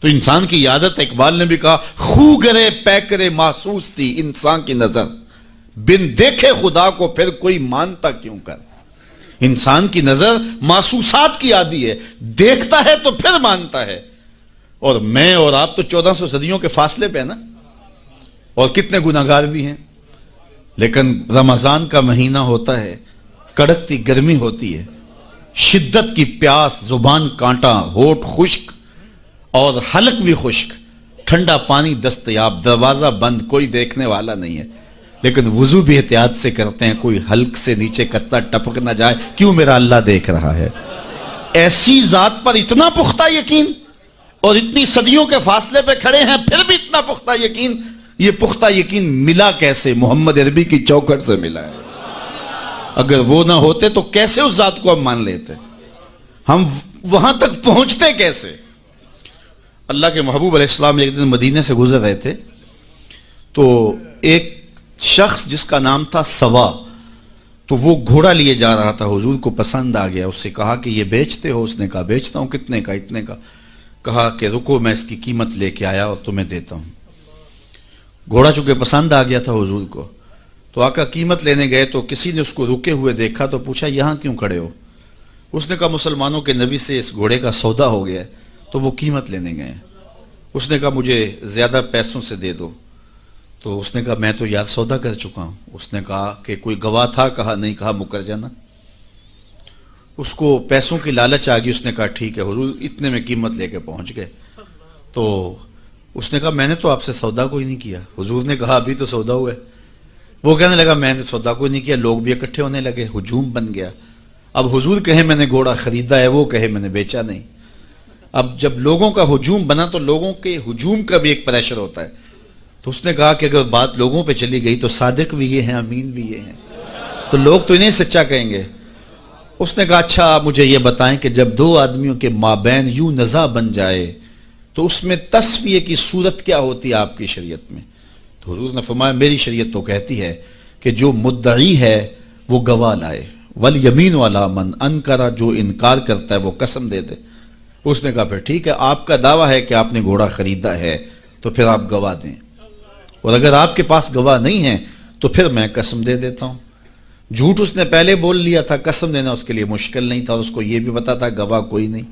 تو انسان کی عادت، اقبال نے بھی کہا خو گرے پیکرے محسوس تھی انسان کی نظر، بن دیکھے خدا کو پھر کوئی مانتا کیوں کر۔ انسان کی نظر محسوسات کی عادی ہے، دیکھتا ہے تو پھر مانتا ہے۔ اور میں اور آپ تو 1400 صدیوں کے فاصلے پہ نا، اور کتنے گناہگار بھی ہیں، لیکن رمضان کا مہینہ ہوتا ہے، کڑکتی گرمی ہوتی ہے، شدت کی پیاس، زبان کانٹا، ہونٹ خشک اور حلق بھی خشک، ٹھنڈا پانی دستیاب، دروازہ بند، کوئی دیکھنے والا نہیں ہے، لیکن وضو بھی احتیاط سے کرتے ہیں، کوئی حلق سے نیچے قطرہ ٹپک نہ جائے، کیوں میرا اللہ دیکھ رہا ہے۔ ایسی ذات پر اتنا پختہ یقین، اور اتنی صدیوں کے فاصلے پہ کھڑے ہیں پھر بھی اتنا پختہ یقین۔ یہ پختہ یقین ملا کیسے؟ محمد عربی کی چوکھٹ سے ملا ہے۔ اگر وہ نہ ہوتے تو کیسے اس ذات کو ہم مان لیتے؟ ہم وہاں تک پہنچتے کیسے؟ اللہ کے محبوب علیہ السلام ایک دن مدینے سے گزر رہے تھے، تو ایک شخص جس کا نام تھا سوا، تو وہ گھوڑا لیے جا رہا تھا، حضور کو پسند آ گیا، اس سے کہا کہ یہ بیچتے ہو؟ اس نے کہا بیچتا ہوں۔ کتنے کا؟ اتنے کا۔ کہا کہ رکو میں اس کی قیمت لے کے آیا اور تمہیں دیتا ہوں۔ گھوڑا چونکہ پسند آ گیا تھا حضور کو، تو آقا قیمت لینے گئے تو کسی نے اس کو رکے ہوئے دیکھا تو پوچھا یہاں کیوں کھڑے ہو؟ اس نے کہا مسلمانوں کے نبی سے اس گھوڑے کا سودا ہو گیا ہے تو وہ قیمت لینے گئے ہیں۔ اس نے کہا مجھے زیادہ پیسوں سے دے دو، تو اس نے کہا میں تو یار سودا کر چکا ہوں۔ اس نے کہا کہ کوئی گواہ تھا؟ کہا نہیں۔ کہا مکر جانا۔ اس کو پیسوں کی لالچ آ گئی، اس نے کہا ٹھیک ہے حضور، اتنے میں قیمت لے کے پہنچ گئے۔ تو اس نے کہا میں نے تو آپ سے سودا کوئی نہیں کیا۔ حضور نے کہا ابھی تو سودا ہوا ہے۔ وہ کہنے لگا میں نے سودا کوئی نہیں کیا۔ لوگ بھی اکٹھے ہونے لگے، ہجوم بن گیا۔ اب حضور کہے میں نے گھوڑا خریدا ہے، وہ کہے میں نے بیچا نہیں۔ اب جب لوگوں کا ہجوم بنا تو لوگوں کے ہجوم کا بھی ایک پریشر ہوتا ہے، تو اس نے کہا کہ اگر بات لوگوں پہ چلی گئی تو صادق بھی یہ ہیں، امین بھی یہ ہیں، تو لوگ تو انہیں سچا کہیں گے۔ اس نے کہا اچھا آپ مجھے یہ بتائیں کہ جب دو آدمیوں کے مابین یوں نزاع بن جائے تو اس میں تصفیہ کی صورت کیا ہوتی ہے آپ کی شریعت میں؟ تو حضور نے فرمایا میری شریعت تو کہتی ہے کہ جو مدعی ہے وہ گواہ لائے، والیمین علی من انکر، جو انکار کرتا ہے وہ قسم دے دے۔ اس نے کہا پھر ٹھیک ہے، آپ کا دعویٰ ہے کہ آپ نے گھوڑا خریدا ہے تو پھر آپ گواہ دیں، اور اگر آپ کے پاس گواہ نہیں ہے تو پھر میں قسم دے دیتا ہوں۔ جھوٹ اس نے پہلے بول لیا تھا، قسم دینا اس کے لیے مشکل نہیں تھا، اس کو یہ بھی پتا تھا گواہ کوئی نہیں۔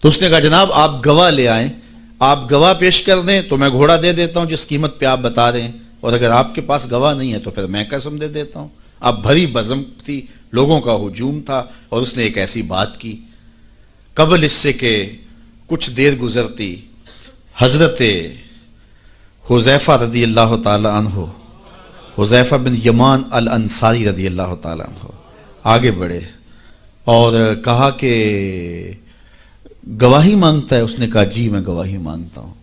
تو اس نے کہا جناب آپ گواہ لے آئیں، آپ گواہ پیش کر دیں تو میں گھوڑا دے دیتا ہوں جس قیمت پہ آپ بتا رہے ہیں، اور اگر آپ کے پاس گواہ نہیں ہے تو پھر میں قسم دے دیتا ہوں۔ اب بھری بزم تھی، لوگوں کا ہجوم تھا، اور اس نے ایک ایسی بات کی قبل اس سے کہ کچھ دیر گزرتی حضرت حذیفہ رضی اللہ تعالی عنہ، حذیفہ بن یمان الانصاری رضی اللہ تعالی عنہ آگے بڑھے اور کہا کہ گواہی مانگتا ہے؟ اس نے کہا جی میں گواہی مانگتا ہوں۔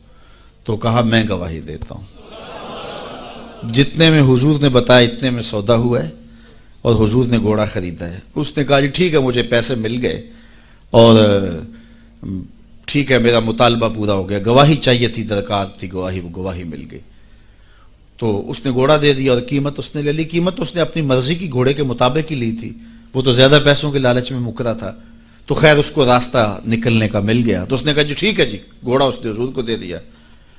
تو کہا میں گواہی دیتا ہوں، جتنے میں حضور نے بتایا اتنے میں سودا ہوا ہے اور حضور نے گھوڑا خریدا ہے۔ اس نے کہا جی ٹھیک ہے، مجھے پیسے مل گئے اور ٹھیک ہے، میرا مطالبہ پورا ہو گیا، گواہی چاہیے تھی، درکار تھی گواہی مل گئی۔ تو اس نے گھوڑا دے دیا اور قیمت اس نے لے لی۔ قیمت اس نے اپنی مرضی کی گھوڑے کے مطابق ہی لی تھی، وہ تو زیادہ پیسوں کے لالچ میں مکرا تھا۔ تو خیر اس کو راستہ نکلنے کا مل گیا، تو اس نے کہا جی ٹھیک ہے جی، گھوڑا اس نے حضور کو دے دیا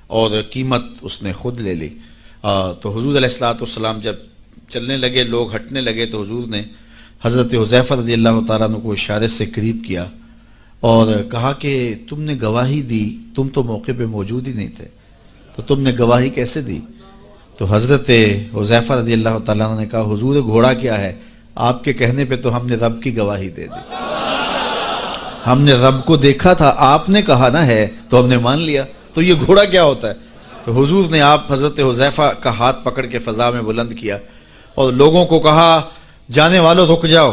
اور قیمت اس نے خود لے لی۔ تو حضور علیہ السلام جب چلنے لگے، لوگ ہٹنے لگے، تو حضور نے حضرت حذیفہ رضی اللہ تعالیٰ عنہ کو اشارے سے قریب کیا اور کہا کہ تم نے گواہی دی، تم تو موقع پہ موجود ہی نہیں تھے، تو تم نے گواہی کیسے دی؟ تو حضرت حذیفہ رضی اللہ تعالیٰ عنہ نے کہا حضور گھوڑا کیا ہے، آپ کے کہنے پہ تو ہم نے رب کی گواہی دے دی، ہم نے رب کو دیکھا تھا، آپ نے کہا نہ ہے تو ہم نے مان لیا، تو یہ گھوڑا کیا ہوتا ہے؟ تو حضور نے آپ حضرت حذیفہ کا ہاتھ پکڑ کے فضا میں بلند کیا اور لوگوں کو کہا جانے والوں رک جاؤ۔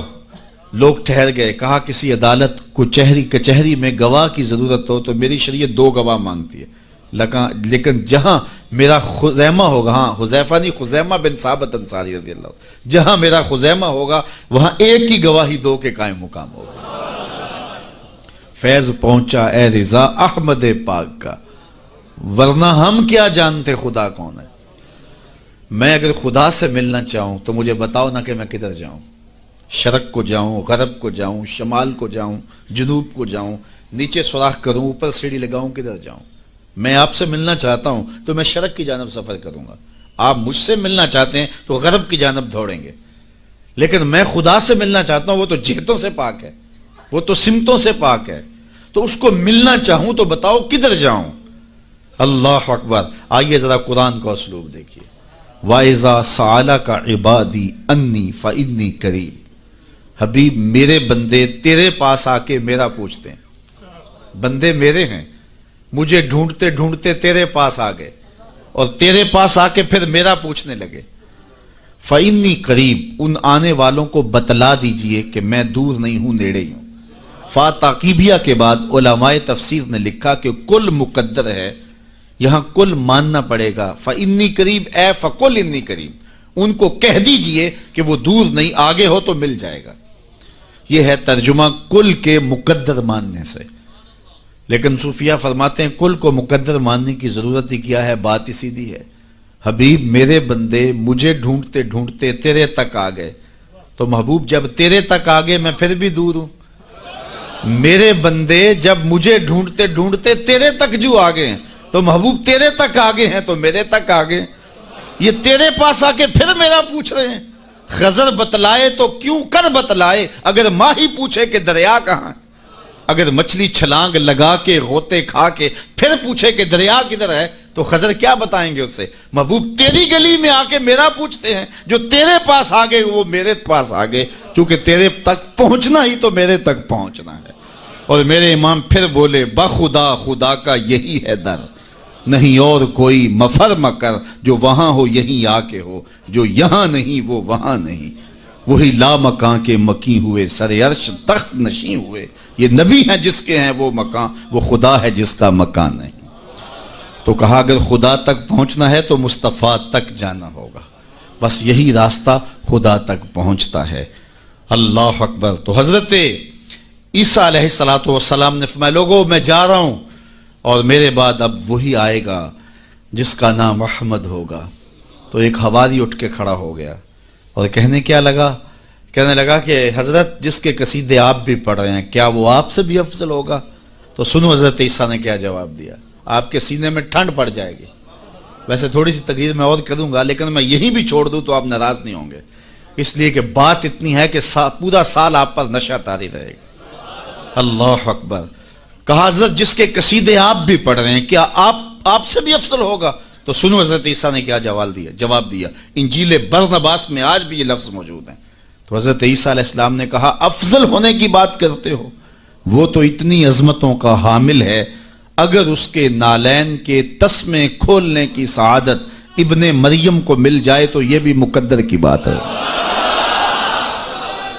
لوگ ٹھہر گئے، کہا کسی عدالت کو کچہری میں گواہ کی ضرورت ہو تو میری شریعت 2 گواہ مانگتی ہے، لیکن جہاں میرا خزیمہ ہوگا، ہاں حذیفہ نہیں، خزیمہ بن ثابت انصاری رضی اللہ عنہ، جہاں میرا خزیمہ ہوگا وہاں ایک ہی گواہی 2 کے قائم مقام ہوگا۔ فیض پہنچا اے رضا احمد پاک کا، ورنہ ہم کیا جانتے خدا کون ہے۔ میں اگر خدا سے ملنا چاہوں تو مجھے بتاؤ نہ کہ میں کدھر جاؤں، شرق کو جاؤں، غرب کو جاؤں، شمال کو جاؤں، جنوب کو جاؤں، نیچے سوراخ کروں، اوپر سیڑھی لگاؤں، کدھر جاؤں؟ میں آپ سے ملنا چاہتا ہوں تو میں شرق کی جانب سفر کروں گا، آپ مجھ سے ملنا چاہتے ہیں تو غرب کی جانب دوڑیں گے، لیکن میں خدا سے ملنا چاہتا ہوں، وہ تو جہتوں سے پاک ہے، وہ تو سمتوں سے پاک ہے، تو اس کو ملنا چاہوں تو بتاؤ کدھر جاؤں؟ اللہ اکبر۔ آئیے ذرا قرآن کا اسلوب دیکھیے، وَإِذَا سَأَلَكَ عِبَادِي أَنِّي فَإِنِّي قَرِيبٌ۔ حبیب میرے بندے تیرے پاس آ کے میرا پوچھتے ہیں، بندے میرے ہیں، مجھے ڈھونڈتے ڈھونڈتے تیرے پاس آ گئے اور تیرے پاس آ کے پھر میرا پوچھنے لگے۔ فَإِنِّي قَرِيبٌ، ان آنے والوں کو بتلا دیجئے کہ میں دور نہیں ہوں، نیڑے ہی ہوں۔ فا تاقیبیہ کے بعد علماء تفسیر نے لکھا کہ کل مقدر ہے، یہاں کل ماننا پڑے گا، فَإِنِّي قَرِيبٌ اے فَقُلْ إِنِّي قَرِيبٌ، ان کو کہہ دیجئے کہ وہ دور نہیں، آگے ہو تو مل جائے گا۔ یہ ہے ترجمہ کل کے مقدر ماننے سے، لیکن صوفیہ فرماتے ہیں کل کو مقدر ماننے کی ضرورت ہی کیا ہے، بات ہی سیدھی ہے۔ حبیب میرے بندے مجھے ڈھونڈتے ڈھونڈتے تیرے تک آ گئے، تو محبوب جب تیرے تک آ گئے میں پھر بھی دور ہوں۔ میرے بندے جب مجھے ڈھونڈتے ڈھونڈتے تیرے تک جو آ گئے ہیں تو محبوب تیرے تک آگے ہیں تو میرے تک آگے، یہ تیرے پاس آ کے پھر میرا پوچھ رہے ہیں۔ خضر بتلائے تو کیوں کر بتلائے، اگر ماہی پوچھے کہ دریا کہاں ہے، اگر مچھلی چھلانگ لگا کے غوطے کھا کے پھر پوچھے کہ دریا کدھر ہے تو خضر کیا بتائیں گے اسے؟ محبوب تیری گلی میں آ کے میرا پوچھتے ہیں، جو تیرے پاس آگے وہ میرے پاس آگے، چونکہ تیرے تک پہنچنا ہی تو میرے تک پہنچنا ہے۔ اور میرے امام پھر بولے بخدا خدا کا یہی ہے در، نہیں اور کوئی مفر مکر، جو وہاں ہو یہیں آ کے ہو، جو یہاں نہیں وہ وہاں نہیں، وہی لا مکان کے مکی ہوئے، سر عرش تخت نشیں ہوئے، یہ نبی ہیں جس کے ہیں وہ مکان، وہ خدا ہے جس کا مکان نہیں۔ تو کہا اگر خدا تک پہنچنا ہے تو مصطفیٰ تک جانا ہوگا، بس یہی راستہ خدا تک پہنچتا ہے۔ اللہ اکبر۔ تو حضرت عیسیٰ علیہ السلام نے فرمایا لوگوں میں جا رہا ہوں اور میرے بعد اب وہی آئے گا جس کا نام احمد ہوگا۔ تو ایک حواری اٹھ کے کھڑا ہو گیا اور کہنے لگا کہ حضرت جس کے قصیدے آپ بھی پڑھ رہے ہیں کیا وہ آپ سے بھی افضل ہوگا؟ تو سنو حضرت عیسیٰ نے کیا جواب دیا، آپ کے سینے میں ٹھنڈ پڑ جائے گی۔ ویسے تھوڑی سی تقریر میں اور کروں گا لیکن میں یہی بھی چھوڑ دوں تو آپ ناراض نہیں ہوں گے، اس لیے کہ بات اتنی ہے کہ پورا سال آپ پر نشہ طاری رہے گا۔ اللہ اکبر۔ کہا حضرت جس کے قصیدے آپ بھی پڑھ رہے ہیں کیا آپ سے بھی افضل ہوگا؟ تو تو سنو حضرت عیسیٰ نے کیا جواب دیا. انجیل برنباس میں آج بھی یہ لفظ موجود ہیں. تو حضرت عیسیٰ علیہ السلام نے کہا افضل ہونے کی بات کرتے ہو، وہ تو اتنی عظمتوں کا حامل ہے، اگر اس کے نالین کے تسمے کھولنے کی سعادت ابن مریم کو مل جائے تو یہ بھی مقدر کی بات ہے،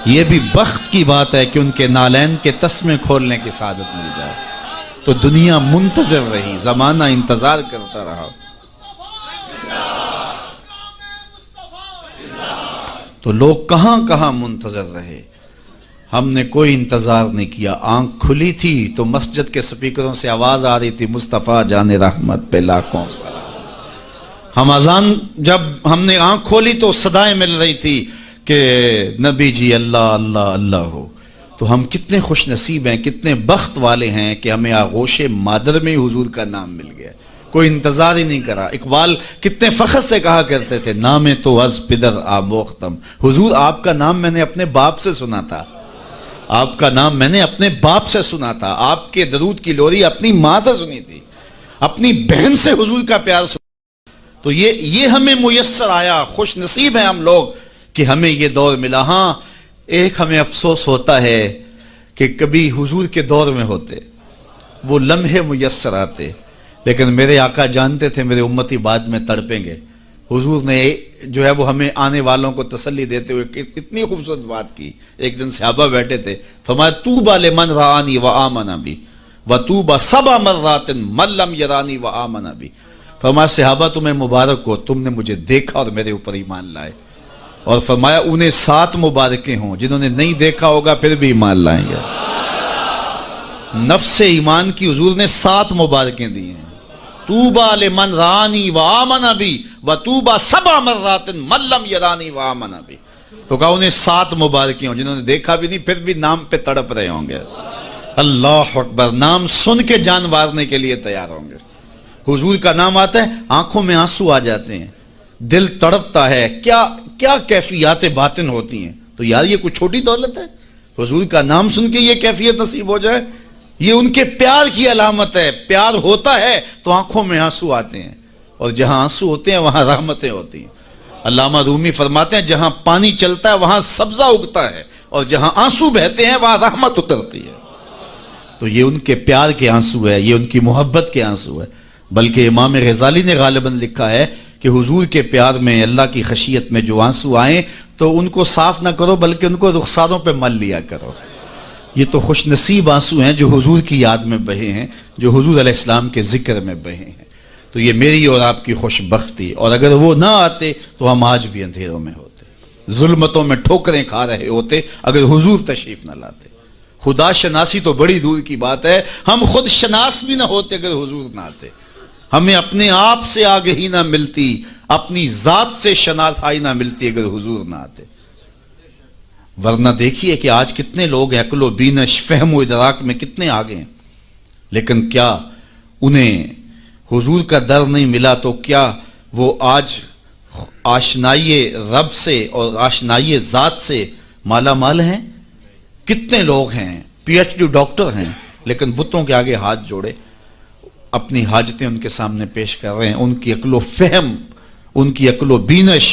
یہ بھی بخت کی بات ہے کہ ان کے نالین کے تسمے کھولنے کی سعادت مل جائے. تو دنیا منتظر رہی، زمانہ انتظار کرتا رہا. تو لوگ کہاں کہاں منتظر رہے، ہم نے کوئی انتظار نہیں کیا. آنکھ کھلی تھی تو مسجد کے سپیکروں سے آواز آ رہی تھی مصطفیٰ جان رحمت پہ لاکھوں سلام. ہم اذان جب ہم نے آنکھ کھولی تو صدائیں مل رہی تھی کہ نبی جی اللہ اللہ اللہ ہو. تو ہم کتنے خوش نصیب ہیں، کتنے بخت والے ہیں کہ ہمیں آغوش مادر میں حضور کا نام مل گیا، کوئی انتظار ہی نہیں کرا. اقبال کتنے فخر سے کہا کرتے تھے نام تو از پدر آموختم. حضور آپ کا نام میں نے اپنے باپ سے سنا تھا، آپ کا نام میں نے اپنے باپ سے سنا تھا، آپ کے درود کی لوری اپنی ماں سے سنی تھی، اپنی بہن سے حضور کا پیار سنا. تو یہ ہمیں میسر آیا. خوش نصیب ہیں ہم لوگ کہ ہمیں یہ دور ملا. ہاں ایک ہمیں افسوس ہوتا ہے کہ کبھی حضور کے دور میں ہوتے، وہ لمحے میسر آتے، لیکن میرے آقا جانتے تھے میرے امتی بعد میں تڑپیں گے. حضور نے جو ہے وہ ہمیں آنے والوں کو تسلی دیتے ہوئے اتنی خوبصورت بات کی. ایک دن صحابہ بیٹھے تھے، فرمایا طوبی لمن رآنی وآمن بی وطوبی سبع مرات من لم یرانی وآمن بی. فرمایا صحابہ تمہیں مبارک ہو، تم نے مجھے دیکھا اور میرے اوپر ایمان لائے. اور فرمایا انہیں 7 مبارکیں ہوں جنہوں نے نہیں دیکھا ہوگا پھر بھی ایمان لائیں گے. نفس ایمان کی حضور نے 7 مبارکیں دی ہیں. طوبی لمن رآنی وآمن بی وطوبی سبع مرات من لم یرانی وآمن بی. تو کہا انہیں 7 مبارکیں ہوں جنہوں نے دیکھا بھی نہیں پھر بھی نام پہ تڑپ رہے ہوں گے. اللہ اکبر، نام سن کے جان مارنے کے لیے تیار ہوں گے. حضور کا نام آتا ہے آنکھوں میں آنسو آ جاتے ہیں، دل تڑپتا ہے. کیا کیفیات باطن ہوتی ہیں. تو یار یہ کوئی چھوٹی دولت ہے؟ حضور کا نام سن کے یہ کیفیت نصیب ہو جائے، یہ ان کے پیار کی علامت ہے. پیار ہوتا ہے تو آنکھوں میں آنسو آتے ہیں، اور جہاں آنسو ہوتے ہیں وہاں رحمتیں ہوتی ہیں. علامہ رومی فرماتے ہیں جہاں پانی چلتا ہے وہاں سبزہ اگتا ہے، اور جہاں آنسو بہتے ہیں وہاں رحمت اترتی ہے. تو یہ ان کے پیار کے آنسو ہے، یہ ان کی محبت کے آنسو ہے. بلکہ امام غزالی نے غالباً لکھا ہے کہ حضور کے پیار میں، اللہ کی خشیت میں جو آنسو آئیں تو ان کو صاف نہ کرو بلکہ ان کو رخساروں پہ مل لیا کرو. یہ تو خوش نصیب آنسو ہیں جو حضور کی یاد میں بہے ہیں، جو حضور علیہ السلام کے ذکر میں بہے ہیں. تو یہ میری اور آپ کی خوش بختی. اور اگر وہ نہ آتے تو ہم آج بھی اندھیروں میں ہوتے، ظلمتوں میں ٹھوکریں کھا رہے ہوتے اگر حضور تشریف نہ لاتے. خدا شناسی تو بڑی دور کی بات ہے، ہم خود شناس بھی نہ ہوتے اگر حضور نہ آتے. ہمیں اپنے آپ سے آگہی نہ ملتی، اپنی ذات سے شناسائی نہ ملتی اگر حضور نہ آتے. ورنہ دیکھیے کہ آج کتنے لوگ عقل و بینش، فہم و ادراک میں کتنے آگے ہیں، لیکن کیا انہیں حضور کا در نہیں ملا تو کیا وہ آج آشنائی رب سے اور آشنائی ذات سے مالا مال ہیں؟ کتنے لوگ ہیں پی ایچ ڈی ڈاکٹر ہیں لیکن بتوں کے آگے ہاتھ جوڑے اپنی حاجتیں ان کے سامنے پیش کر رہے ہیں. ان کی عقل و فہم، ان کی عقل و بینش،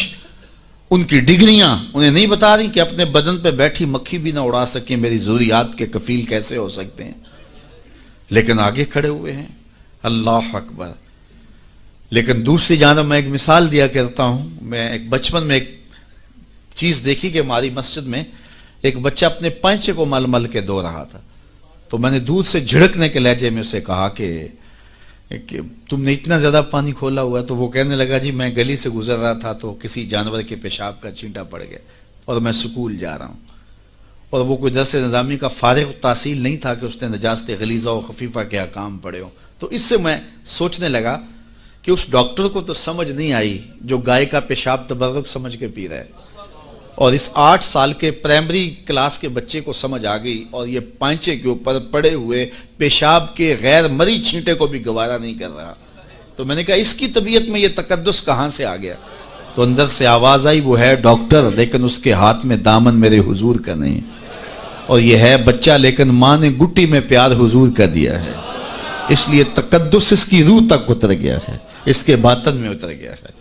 ان کی ڈگریاں انہیں نہیں بتا رہی کہ اپنے بدن پہ بیٹھی مکھی بھی نہ اڑا سکیں میری ضروریات کے کفیل کیسے ہو سکتے ہیں، لیکن آگے کھڑے ہوئے ہیں. اللہ اکبر. لیکن دوسری جانب میں ایک مثال دیا کرتا ہوں. میں ایک بچپن میں ایک چیز دیکھی کہ ہماری مسجد میں ایک بچہ اپنے پینچے کو مل مل کے دھو رہا تھا. تو میں نے دودھ سے جھڑکنے کے لہجے میں اسے کہا کہ تم نے اتنا زیادہ پانی کھولا ہوا ہے. تو وہ کہنے لگا جی میں گلی سے گزر رہا تھا تو کسی جانور کے پیشاب کا چینٹا پڑ گیا اور میں سکول جا رہا ہوں. اور وہ کوئی درس نظامی کا فارغ تحصیل نہیں تھا کہ اس نے نجاست غلیظہ و خفیفہ کے احکام پڑھے ہوں. تو اس سے میں سوچنے لگا کہ اس ڈاکٹر کو تو سمجھ نہیں آئی جو گائے کا پیشاب تبرک سمجھ کے پی رہا ہے، اور اس 8 سال کے پرائمری کلاس کے بچے کو سمجھ آ گئی اور یہ پانچے کے اوپر پڑے ہوئے پیشاب کے غیر مری چھینٹے کو بھی گوارا نہیں کر رہا. تو میں نے کہا اس کی طبیعت میں یہ تقدس کہاں سے آ گیا؟ تو اندر سے آواز آئی وہ ہے ڈاکٹر لیکن اس کے ہاتھ میں دامن میرے حضور کا نہیں، اور یہ ہے بچہ لیکن ماں نے گٹی میں پیار حضور کا دیا ہے، اس لیے تقدس اس کی روح تک اتر گیا ہے، اس کے باطن میں اتر گیا ہے.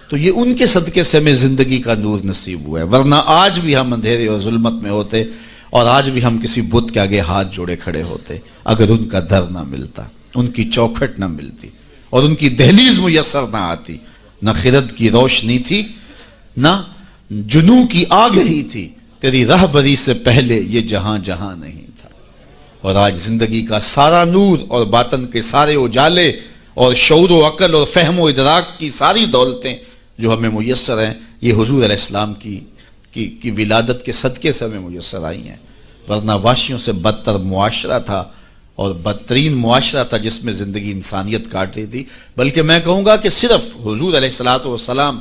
تو یہ ان کے صدقے سے ہمیں زندگی کا نور نصیب ہوا ہے، ورنہ آج بھی ہم اندھیرے اور ظلمت میں ہوتے، اور آج بھی ہم کسی بت کے آگے ہاتھ جوڑے کھڑے ہوتے اگر ان کا در نہ ملتا، ان کی چوکھٹ نہ ملتی، اور ان کی دہلیز میسر نہ آتی. نہ خرد کی روشنی تھی، نہ جنوں کی آگ ہی تھی، تیری رہبری سے پہلے یہ جہاں جہاں نہیں تھا. اور آج زندگی کا سارا نور اور باطن کے سارے اجالے اور شعور و عقل اور فہم و ادراک کی ساری دولتیں جو ہمیں میسر ہیں، یہ حضور علیہ السلام کی ولادت کے صدقے سے ہمیں میسر آئی ہیں. ورنہ وحشیوں سے بدتر معاشرہ تھا، اور بدترین معاشرہ تھا جس میں زندگی انسانیت کاٹ رہی تھی. بلکہ میں کہوں گا کہ صرف حضور علیہ السلام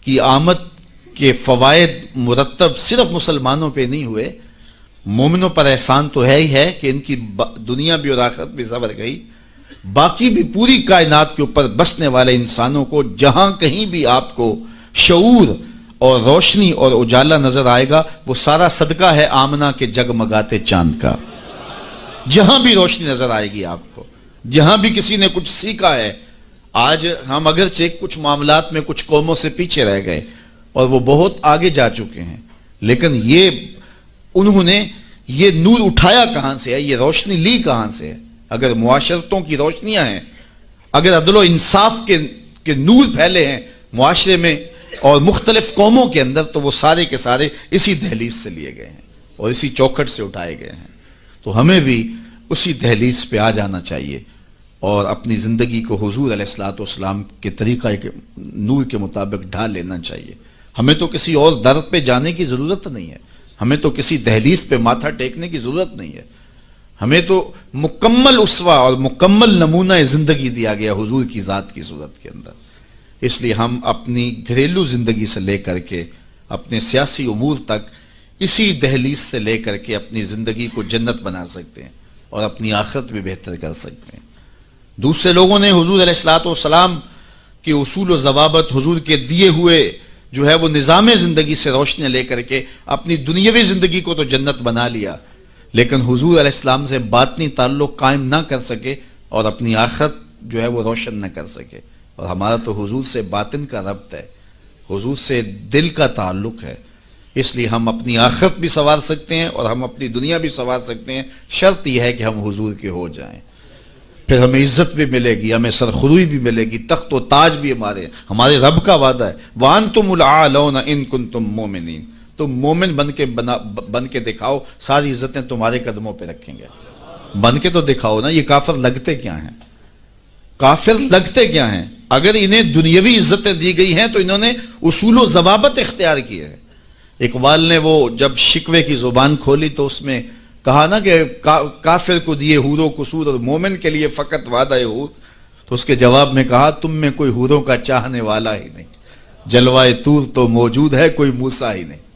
کی آمد کے فوائد مرتب صرف مسلمانوں پہ نہیں ہوئے، مومنوں پر احسان تو ہے ہی ہے کہ ان کی دنیا بھی اور آخرت بھی سنور گئی، باقی بھی پوری کائنات کے اوپر بسنے والے انسانوں کو جہاں کہیں بھی آپ کو شعور اور روشنی اور اجالا نظر آئے گا، وہ سارا صدقہ ہے آمنہ کے جگمگاتے چاند کا. جہاں بھی روشنی نظر آئے گی آپ کو، جہاں بھی کسی نے کچھ سیکھا ہے. آج ہم اگرچہ کچھ معاملات میں کچھ قوموں سے پیچھے رہ گئے اور وہ بہت آگے جا چکے ہیں، لیکن انہوں نے یہ نور اٹھایا کہاں سے ہے، یہ روشنی لی کہاں سے ہے؟ اگر معاشرتوں کی روشنیاں ہیں، اگر عدل و انصاف کے نور پھیلے ہیں معاشرے میں اور مختلف قوموں کے اندر، تو وہ سارے کے سارے اسی دہلیز سے لیے گئے ہیں اور اسی چوکھٹ سے اٹھائے گئے ہیں. تو ہمیں بھی اسی دہلیز پہ آ جانا چاہیے اور اپنی زندگی کو حضور علیہ السلام کے طریقہ کے نور کے مطابق ڈھال لینا چاہیے. ہمیں تو کسی اور در پہ جانے کی ضرورت نہیں ہے، ہمیں تو کسی دہلیز پہ ماتھا ٹیکنے کی ضرورت نہیں ہے. ہمیں تو مکمل اسوہ اور مکمل نمونہ زندگی دیا گیا حضور کی ذات کی صورت کے اندر. اس لیے ہم اپنی گھریلو زندگی سے لے کر کے اپنے سیاسی امور تک اسی دہلیز سے لے کر کے اپنی زندگی کو جنت بنا سکتے ہیں اور اپنی آخرت بھی بہتر کر سکتے ہیں. دوسرے لوگوں نے حضور علیہ السلام کے اصول و ضوابط، حضور کے دیے ہوئے جو ہے وہ نظام زندگی سے روشنی لے کر کے اپنی دنیاوی زندگی کو تو جنت بنا لیا، لیکن حضور علیہ السلام سے باطنی تعلق قائم نہ کر سکے اور اپنی آخرت جو ہے وہ روشن نہ کر سکے. اور ہمارا تو حضور سے باطن کا ربط ہے، حضور سے دل کا تعلق ہے. اس لیے ہم اپنی آخرت بھی سنوار سکتے ہیں اور ہم اپنی دنیا بھی سنوار سکتے ہیں. شرط یہ ہے کہ ہم حضور کے ہو جائیں، پھر ہمیں عزت بھی ملے گی، ہمیں سرخروئی بھی ملے گی، تخت و تاج بھی ہمارے رب کا وعدہ ہے. وَأَنْتُمُ الْأَعْلَوْنَ إِن كُنتُم مُؤْمِنِينَ. تم مومن بن کے دکھاؤ، ساری عزتیں تمہارے قدموں پہ رکھیں گے. بن کے تو دکھاؤ نا. یہ کافر لگتے کیا ہیں؟ کافر لگتے کیا ہیں؟ اگر انہیں دنیاوی عزتیں دی گئی ہیں تو انہوں نے اصول و ضوابط اختیار کیے ہیں. اقبال نے وہ جب شکوے کی زبان کھولی تو اس میں کہا نا کہ کافر کو دیے حور و قصور اور مومن کے لیے فقط وعدہ حور. تو اس کے جواب میں کہا تم میں کوئی حوروں کا چاہنے والا ہی نہیں، جلوائے طور تو موجود ہے کوئی موسیٰ ہی نہیں.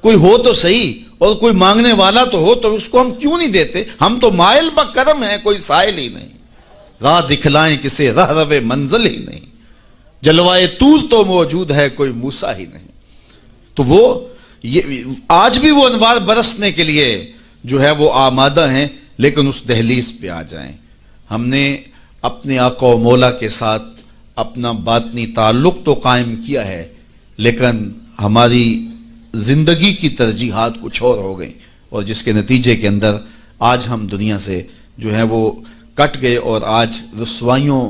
کوئی ہو تو صحیح اور کوئی مانگنے والا تو ہو، تو اس کو ہم کیوں نہیں دیتے؟ ہم تو مائل بکرم ہیں، کوئی سائل ہی نہیں. راہ دکھلائیں کسے راہ رو منزل ہی نہیں، جلوائے طور تو موجود ہے کوئی موسیٰ ہی نہیں. تو وہ آج بھی وہ انوار برسنے کے لیے جو ہے وہ آمادہ ہیں، لیکن اس دہلیز پہ آ جائیں. ہم نے اپنے آقا و مولا کے ساتھ اپنا باطنی تعلق تو قائم کیا ہے، لیکن ہماری زندگی کی ترجیحات کچھ اور ہو گئیں، اور جس کے نتیجے کے اندر آج ہم دنیا سے جو ہے وہ کٹ گئے اور آج رسوائیوں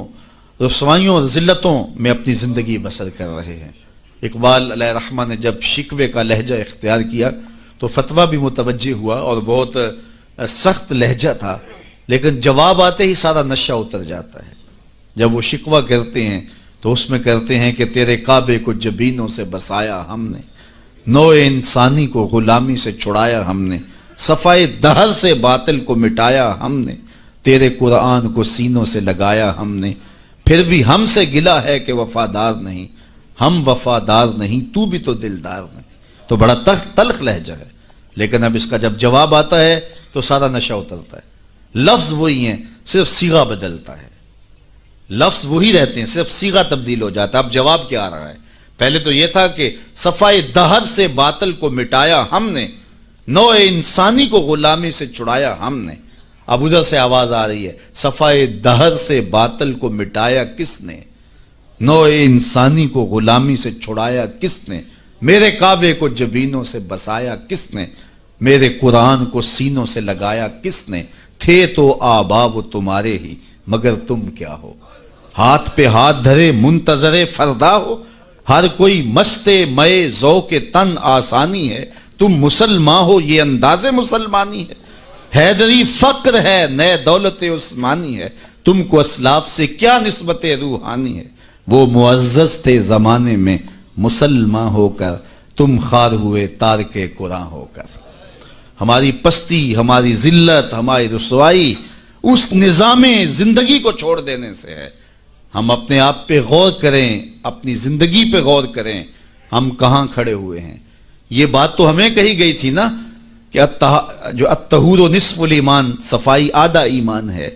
اور ذلتوں میں اپنی زندگی بسر کر رہے ہیں. اقبال علیہ رحمہ نے جب شکوے کا لہجہ اختیار کیا تو فتویٰ بھی متوجہ ہوا اور بہت سخت لہجہ تھا، لیکن جواب آتے ہی سارا نشہ اتر جاتا ہے. جب وہ شکوہ کرتے ہیں تو اس میں کرتے ہیں کہ تیرے کعبے کو جبینوں سے بسایا ہم نے، نوع انسانی کو غلامی سے چھڑایا ہم نے، صفائے دہر سے باطل کو مٹایا ہم نے، تیرے قرآن کو سینوں سے لگایا ہم نے، پھر بھی ہم سے گلہ ہے کہ وفادار نہیں، ہم وفادار نہیں تو بھی تو دلدار نہیں. تو بڑا تلخ لہجہ ہے، لیکن اب اس کا جب جواب آتا ہے تو سارا نشہ اترتا ہے. لفظ وہی ہیں، صرف صیغہ بدلتا ہے. لفظ وہی رہتے ہیں، صرف صیغہ تبدیل ہو جاتا ہے. اب جواب کیا آ رہا ہے؟ پہلے تو یہ تھا کہ صفائے دہر سے باطل کو مٹایا ہم نے، نوع انسانی کو غلامی سے چھڑایا ہم نے. اب ادھر سے آواز آ رہی ہے، صفائے دہر سے باطل کو مٹایا کس نے، نوع انسانی کو غلامی سے چھڑایا کس نے، میرے کعبے کو جبینوں سے بسایا کس نے، میرے قرآن کو سینوں سے لگایا کس نے، تھے تو آبا وہ تمہارے ہی مگر تم کیا ہو، ہاتھ پہ ہاتھ دھرے منتظر فردا ہو، ہر کوئی مستے مئے ذوق تن آسانی ہے، تم مسلمان ہو یہ انداز مسلمانی ہے، حیدری فقر ہے نئے دولت عثمانی ہے، تم کو اسلاف سے کیا نسبت روحانی ہے، وہ معزز تھے زمانے میں مسلمان ہو کر، تم خار ہوئے تارک قرآن ہو کر۔ ہماری پستی، ہماری ذلت، ہماری رسوائی اس نظام زندگی کو چھوڑ دینے سے ہے۔ ہم اپنے آپ پہ غور کریں، اپنی زندگی پہ غور کریں، ہم کہاں کھڑے ہوئے ہیں۔ یہ بات تو ہمیں کہی گئی تھی نا کہ جو الطہور نصف الایمان، صفائی آدھا ایمان ہے،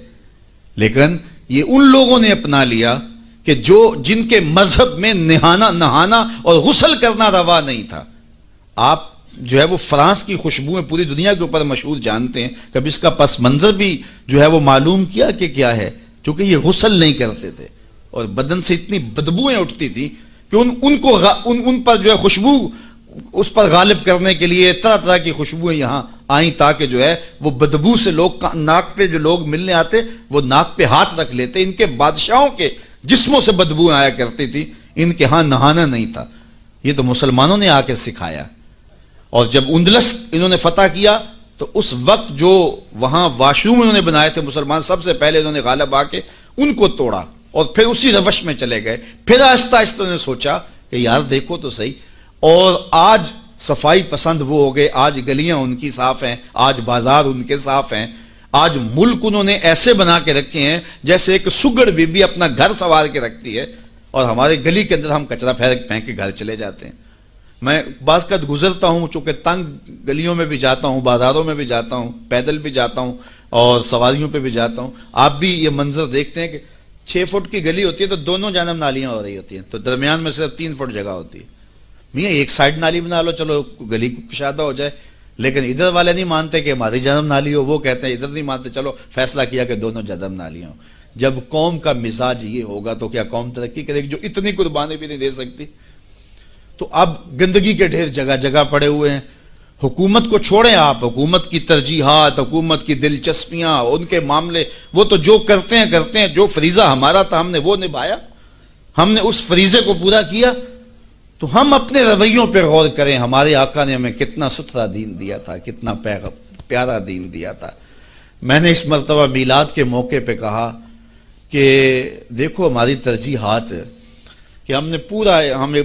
لیکن یہ ان لوگوں نے اپنا لیا کہ جن کے مذہب میں نہانا اور غسل کرنا روا نہیں تھا۔ آپ جو ہے وہ فرانس کی خوشبوئیں پوری دنیا کے اوپر مشہور جانتے ہیں، کبھی اس کا پس منظر بھی جو ہے وہ معلوم کیا کہ کیا ہے، کیونکہ یہ غسل نہیں کرتے تھے اور بدن سے اتنی بدبوئیں اٹھتی تھی کہ ان پر جو ہے خوشبو اس پر غالب کرنے کے لیے طرح طرح کی خوشبوئیں یہاں آئیں تاکہ جو ہے وہ بدبو سے لوگ ناک پہ جو لوگ ملنے آتے وہ ناک پہ ہاتھ رکھ لیتے۔ ان کے بادشاہوں کے جسموں سے بدبو آیا کرتی تھی، ان کے ہاں نہانا نہیں تھا۔ یہ تو مسلمانوں نے آ کے سکھایا، اور جب اندلس انہوں نے فتح کیا تو اس وقت جو وہاں واشروم انہوں نے بنائے تھے مسلمان، سب سے پہلے انہوں نے غالب آ کے ان کو توڑا اور پھر اسی روش میں چلے گئے۔ پھر آہستہ آہستہ انہوں نے سوچا کہ یار دیکھو تو صحیح، اور آج صفائی پسند وہ ہو گئے، آج گلیاں ان کی صاف ہیں، آج بازار ان کے صاف ہیں، آج ملک انہوں نے ایسے بنا کے رکھے ہیں جیسے ایک سگڑ بی بی اپنا گھر سنوار کے رکھتی ہے، اور ہمارے گلی کے اندر ہم کچرا پھینک کے گھر چلے جاتے ہیں۔ میں بعض کا گزرتا ہوں، چونکہ تنگ گلیوں میں بھی جاتا ہوں، بازاروں میں بھی جاتا ہوں، پیدل بھی جاتا ہوں اور سواریوں پہ بھی جاتا ہوں، آپ بھی یہ منظر دیکھتے ہیں کہ 6 فٹ کی گلی ہوتی ہے تو دونوں جانب نالیاں ہو رہی ہوتی ہیں، تو درمیان میں صرف 3 فٹ جگہ ہوتی ہے۔ میاں ایک سائڈ نالی بنا لو، چلو گلی کشادہ ہو جائے، لیکن ادھر والے نہیں مانتے کہ ہماری جانب نالی ہو، وہ کہتے ہیں ادھر نہیں مانتے، چلو فیصلہ کیا کہ دونوں جانب نالیاں ہوں۔ جب قوم کا مزاج یہ ہوگا تو کیا قوم ترقی کرے گی جو اتنی قربانی بھی نہیں دے سکتی؟ تو اب گندگی کے ڈھیر جگہ جگہ پڑے ہوئے ہیں۔ حکومت کو چھوڑیں آپ، حکومت کی ترجیحات، حکومت کی دلچسپیاں، ان کے معاملے، وہ تو جو کرتے ہیں، جو فریضہ ہمارا تھا ہم نے وہ نبھایا، ہم نے اس فریضے کو پورا کیا۔ تو ہم اپنے رویوں پہ غور کریں، ہمارے آقا نے ہمیں کتنا ستھرا دین دیا تھا، کتنا پیارا دین دیا تھا۔ میں نے اس مرتبہ میلاد کے موقع پہ کہا کہ دیکھو ہماری ترجیحات کہ ہم نے پورا،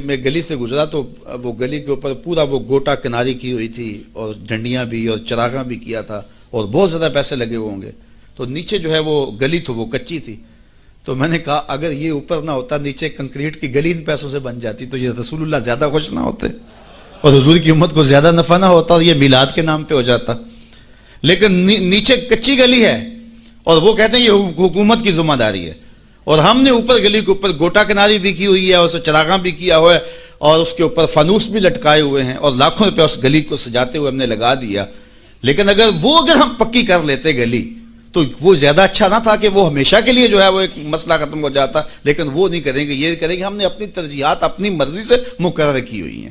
میں گلی سے گزرا تو وہ گلی کے اوپر پورا وہ گوٹا کناری کی ہوئی تھی اور ڈنڈیاں بھی اور چراغاں بھی کیا تھا اور بہت زیادہ پیسے لگے ہوئے ہوں گے، تو نیچے جو ہے وہ گلی تو وہ کچی تھی، تو میں نے کہا اگر یہ اوپر نہ ہوتا، نیچے کنکریٹ کی گلی ان پیسوں سے بن جاتی تو یہ رسول اللہ زیادہ خوش نہ ہوتے اور حضور کی امت کو زیادہ نفع نہ ہوتا اور یہ میلاد کے نام پہ ہو جاتا، لیکن نیچے کچی گلی ہے اور وہ کہتے ہیں یہ حکومت کی ذمہ داری ہے، اور ہم نے اوپر گلی کے اوپر گوٹا کناری بھی کی ہوئی ہے اور اسے چراغاں بھی کیا ہوا ہے اور اس کے اوپر فانوس بھی لٹکائے ہوئے ہیں اور لاکھوں روپے اس گلی کو سجاتے ہوئے ہم نے لگا دیا، لیکن اگر ہم پکی کر لیتے گلی تو وہ زیادہ اچھا نہ تھا کہ وہ ہمیشہ کے لیے جو ہے وہ ایک مسئلہ ختم ہو جاتا، لیکن وہ نہیں کریں گے، یہ کریں گے ہم نے اپنی ترجیحات اپنی مرضی سے مقرر کی ہوئی ہیں۔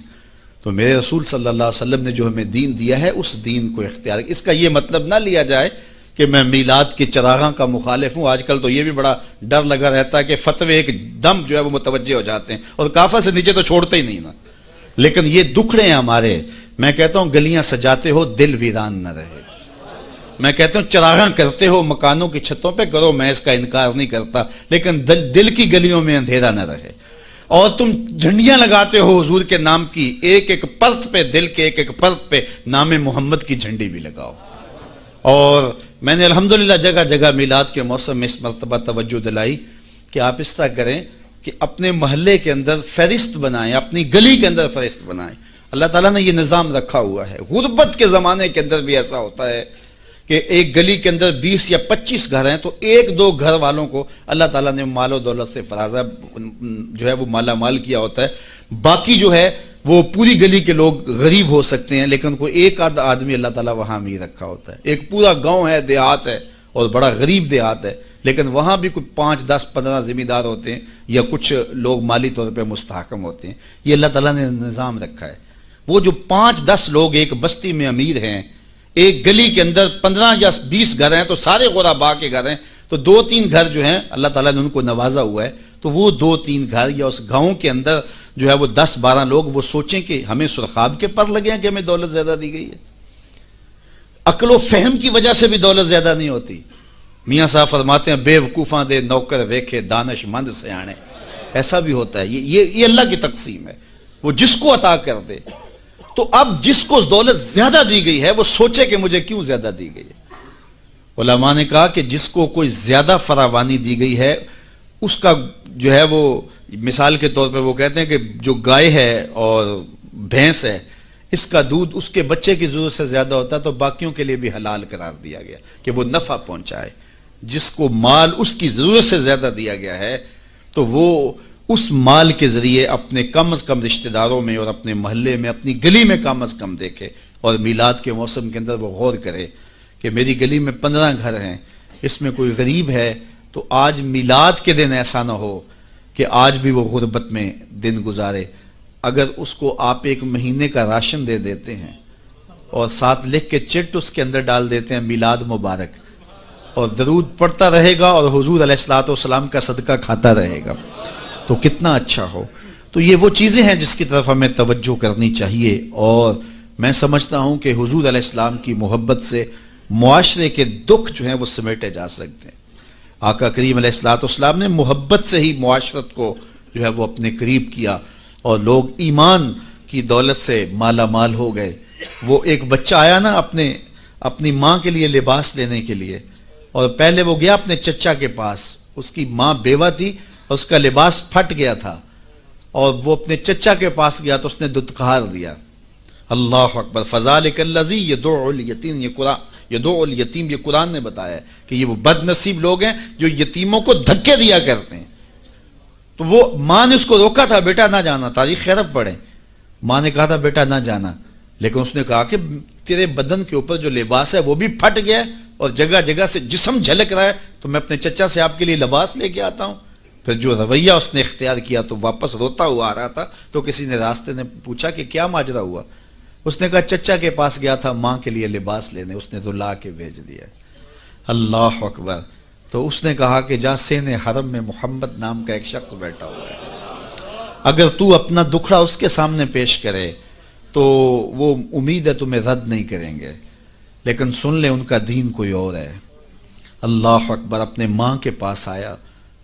تو میرے رسول صلی اللہ علیہ وسلم نے جو ہمیں دین دیا ہے اس دین کو اختیار، اس کا یہ مطلب نہ لیا جائے کہ میں میلاد کے چراغاں کا مخالف ہوں۔ آج کل تو یہ بھی بڑا ڈر لگا رہتا ہے کہ فتوے ایک دم جو ہے وہ متوجہ ہو جاتے ہیں اور کافر سے نیچے تو چھوڑتے ہی نہیں نا، لیکن یہ دکھڑے ہیں ہمارے۔ میں کہتا ہوں گلیاں سجاتے ہو دل ویران نہ رہے، میں کہتا ہوں چراغاں کرتے ہو مکانوں کی چھتوں پہ کرو، میں اس کا انکار نہیں کرتا، لیکن دل کی گلیوں میں اندھیرا نہ رہے۔ اور تم جھنڈیاں لگاتے ہو حضور کے نام کی، ایک ایک پرت پہ، دل کے ایک ایک پرت پہ نام محمد کی جھنڈی بھی لگاؤ۔ اور میں نے الحمدللہ جگہ جگہ میلاد کے موسم میں اس مرتبہ توجہ دلائی کہ آپ اس طرح کریں کہ اپنے محلے کے اندر فہرست بنائیں، اپنی گلی کے اندر فہرست بنائیں۔ اللہ تعالیٰ نے یہ نظام رکھا ہوا ہے۔ غربت کے زمانے کے اندر بھی ایسا ہوتا ہے کہ ایک گلی کے اندر 20 یا 25 گھر ہیں تو 1-2 گھر والوں کو اللہ تعالیٰ نے مال و دولت سے فرازہ جو ہے وہ مالا مال کیا ہوتا ہے، باقی جو ہے وہ پوری گلی کے لوگ غریب ہو سکتے ہیں، لیکن کوئی ایک آدھ آدمی اللہ تعالیٰ وہاں امیر رکھا ہوتا ہے۔ ایک پورا گاؤں ہے، دیہات ہے، اور بڑا غریب دیہات ہے، لیکن وہاں بھی کوئی 5 10 15 ذمہ دار ہوتے ہیں یا کچھ لوگ مالی طور پہ مستحکم ہوتے ہیں. یہ اللہ تعالیٰ نے نظام رکھا ہے. وہ جو 5 10 لوگ ایک بستی میں امیر ہیں، ایک گلی کے اندر 15 یا 20 گھر ہیں تو سارے غربا کے گھر ہیں، تو 2-3 گھر جو ہیں اللہ تعالیٰ نے ان کو نوازا ہوا ہے، تو وہ 2-3 گھر یا اس گاؤں کے اندر جو ہے وہ 10-12 لوگ وہ سوچیں کہ ہمیں سرخاب کے پر لگے ہیں کہ ہمیں دولت زیادہ دی گئی ہے. عقل و فہم کی وجہ سے بھی دولت زیادہ نہیں ہوتی. میاں صاحب فرماتے ہیں بے وقوفاں دے نوکر ویکھے دانش مند سیانے. ایسا بھی ہوتا ہے، یہ اللہ کی تقسیم ہے، وہ جس کو عطا کر دے. تو اب جس کو دولت زیادہ دی گئی ہے وہ سوچے کہ مجھے کیوں زیادہ دی گئی ہے. علماء نے کہا کہ جس کو کوئی زیادہ فراوانی دی گئی ہے اس کا جو ہے وہ مثال کے طور پہ وہ کہتے ہیں کہ جو گائے ہے اور بھینس ہے اس کا دودھ اس کے بچے کی ضرورت سے زیادہ ہوتا ہے تو باقیوں کے لیے بھی حلال قرار دیا گیا کہ وہ نفع پہنچائے. جس کو مال اس کی ضرورت سے زیادہ دیا گیا ہے تو وہ اس مال کے ذریعے اپنے کم از کم رشتہ داروں میں اور اپنے محلے میں اپنی گلی میں کم از کم دیکھے. اور میلاد کے موسم کے اندر وہ غور کرے کہ میری گلی میں 15 گھر ہیں، اس میں کوئی غریب ہے تو آج میلاد کے دن ایسا نہ ہو کہ آج بھی وہ غربت میں دن گزارے. اگر اس کو آپ 1 مہینے کا راشن دے دیتے ہیں اور ساتھ لکھ کے چٹ اس کے اندر ڈال دیتے ہیں میلاد مبارک، اور درود پڑھتا رہے گا اور حضور علیہ الصلوۃ والسلام کا صدقہ کھاتا رہے گا تو کتنا اچھا ہو. تو یہ وہ چیزیں ہیں جس کی طرف ہمیں توجہ کرنی چاہیے. اور میں سمجھتا ہوں کہ حضور علیہ السلام کی محبت سے معاشرے کے دکھ جو ہیں وہ سمیٹے جا سکتے ہیں. آقا کریم علیہ الصلوۃ والسلام نے محبت سے ہی معاشرت کو جو ہے وہ اپنے قریب کیا اور لوگ ایمان کی دولت سے مالا مال ہو گئے. وہ ایک بچہ آیا نا اپنی ماں کے لیے لباس لینے کے لیے، اور پہلے وہ گیا اپنے چچا کے پاس، اس کی ماں بیوہ تھی اور اس کا لباس پھٹ گیا تھا، اور وہ اپنے چچا کے پاس گیا تو اس نے دتکار دیا. اللہ اکبر. فذالک الذی یدعو الیتیم، یدعو الیتیم، یہ قرآن نے بتایا ہے کہ یہ وہ بد نصیب لوگ ہیں جو یتیموں کو دھکے دیا کرتے ہیں. تو وہ ماں نے اس کو روکا تھا بیٹا نہ جانا، تاریخ خیرب پڑھیں. ماں نے کہا تھا بیٹا نہ جانا، لیکن اس نے کہا کہ تیرے بدن کے اوپر جو لباس ہے وہ بھی پھٹ گیا اور جگہ جگہ سے جسم جھلک رہا ہے، تو میں اپنے چچا سے آپ کے لیے لباس لے کے آتا ہوں. پھر جو رویہ اس نے اختیار کیا تو واپس روتا ہوا آ رہا تھا. تو کسی نے راستے نے پوچھا کہ کیا ماجرا ہوا؟ اس نے کہا چچا کے پاس گیا تھا ماں کے لیے لباس لینے، اس نے رلا کے بھیج دیا. اللہ اکبر. تو اس نے کہا کہ جا سین حرم میں محمد نام کا ایک شخص بیٹھا ہوا ہے، اگر تو اپنا دکھڑا اس کے سامنے پیش کرے تو وہ امید ہے تمہیں رد نہیں کریں گے، لیکن سن لے ان کا دین کوئی اور ہے. اللہ اکبر. اپنے ماں کے پاس آیا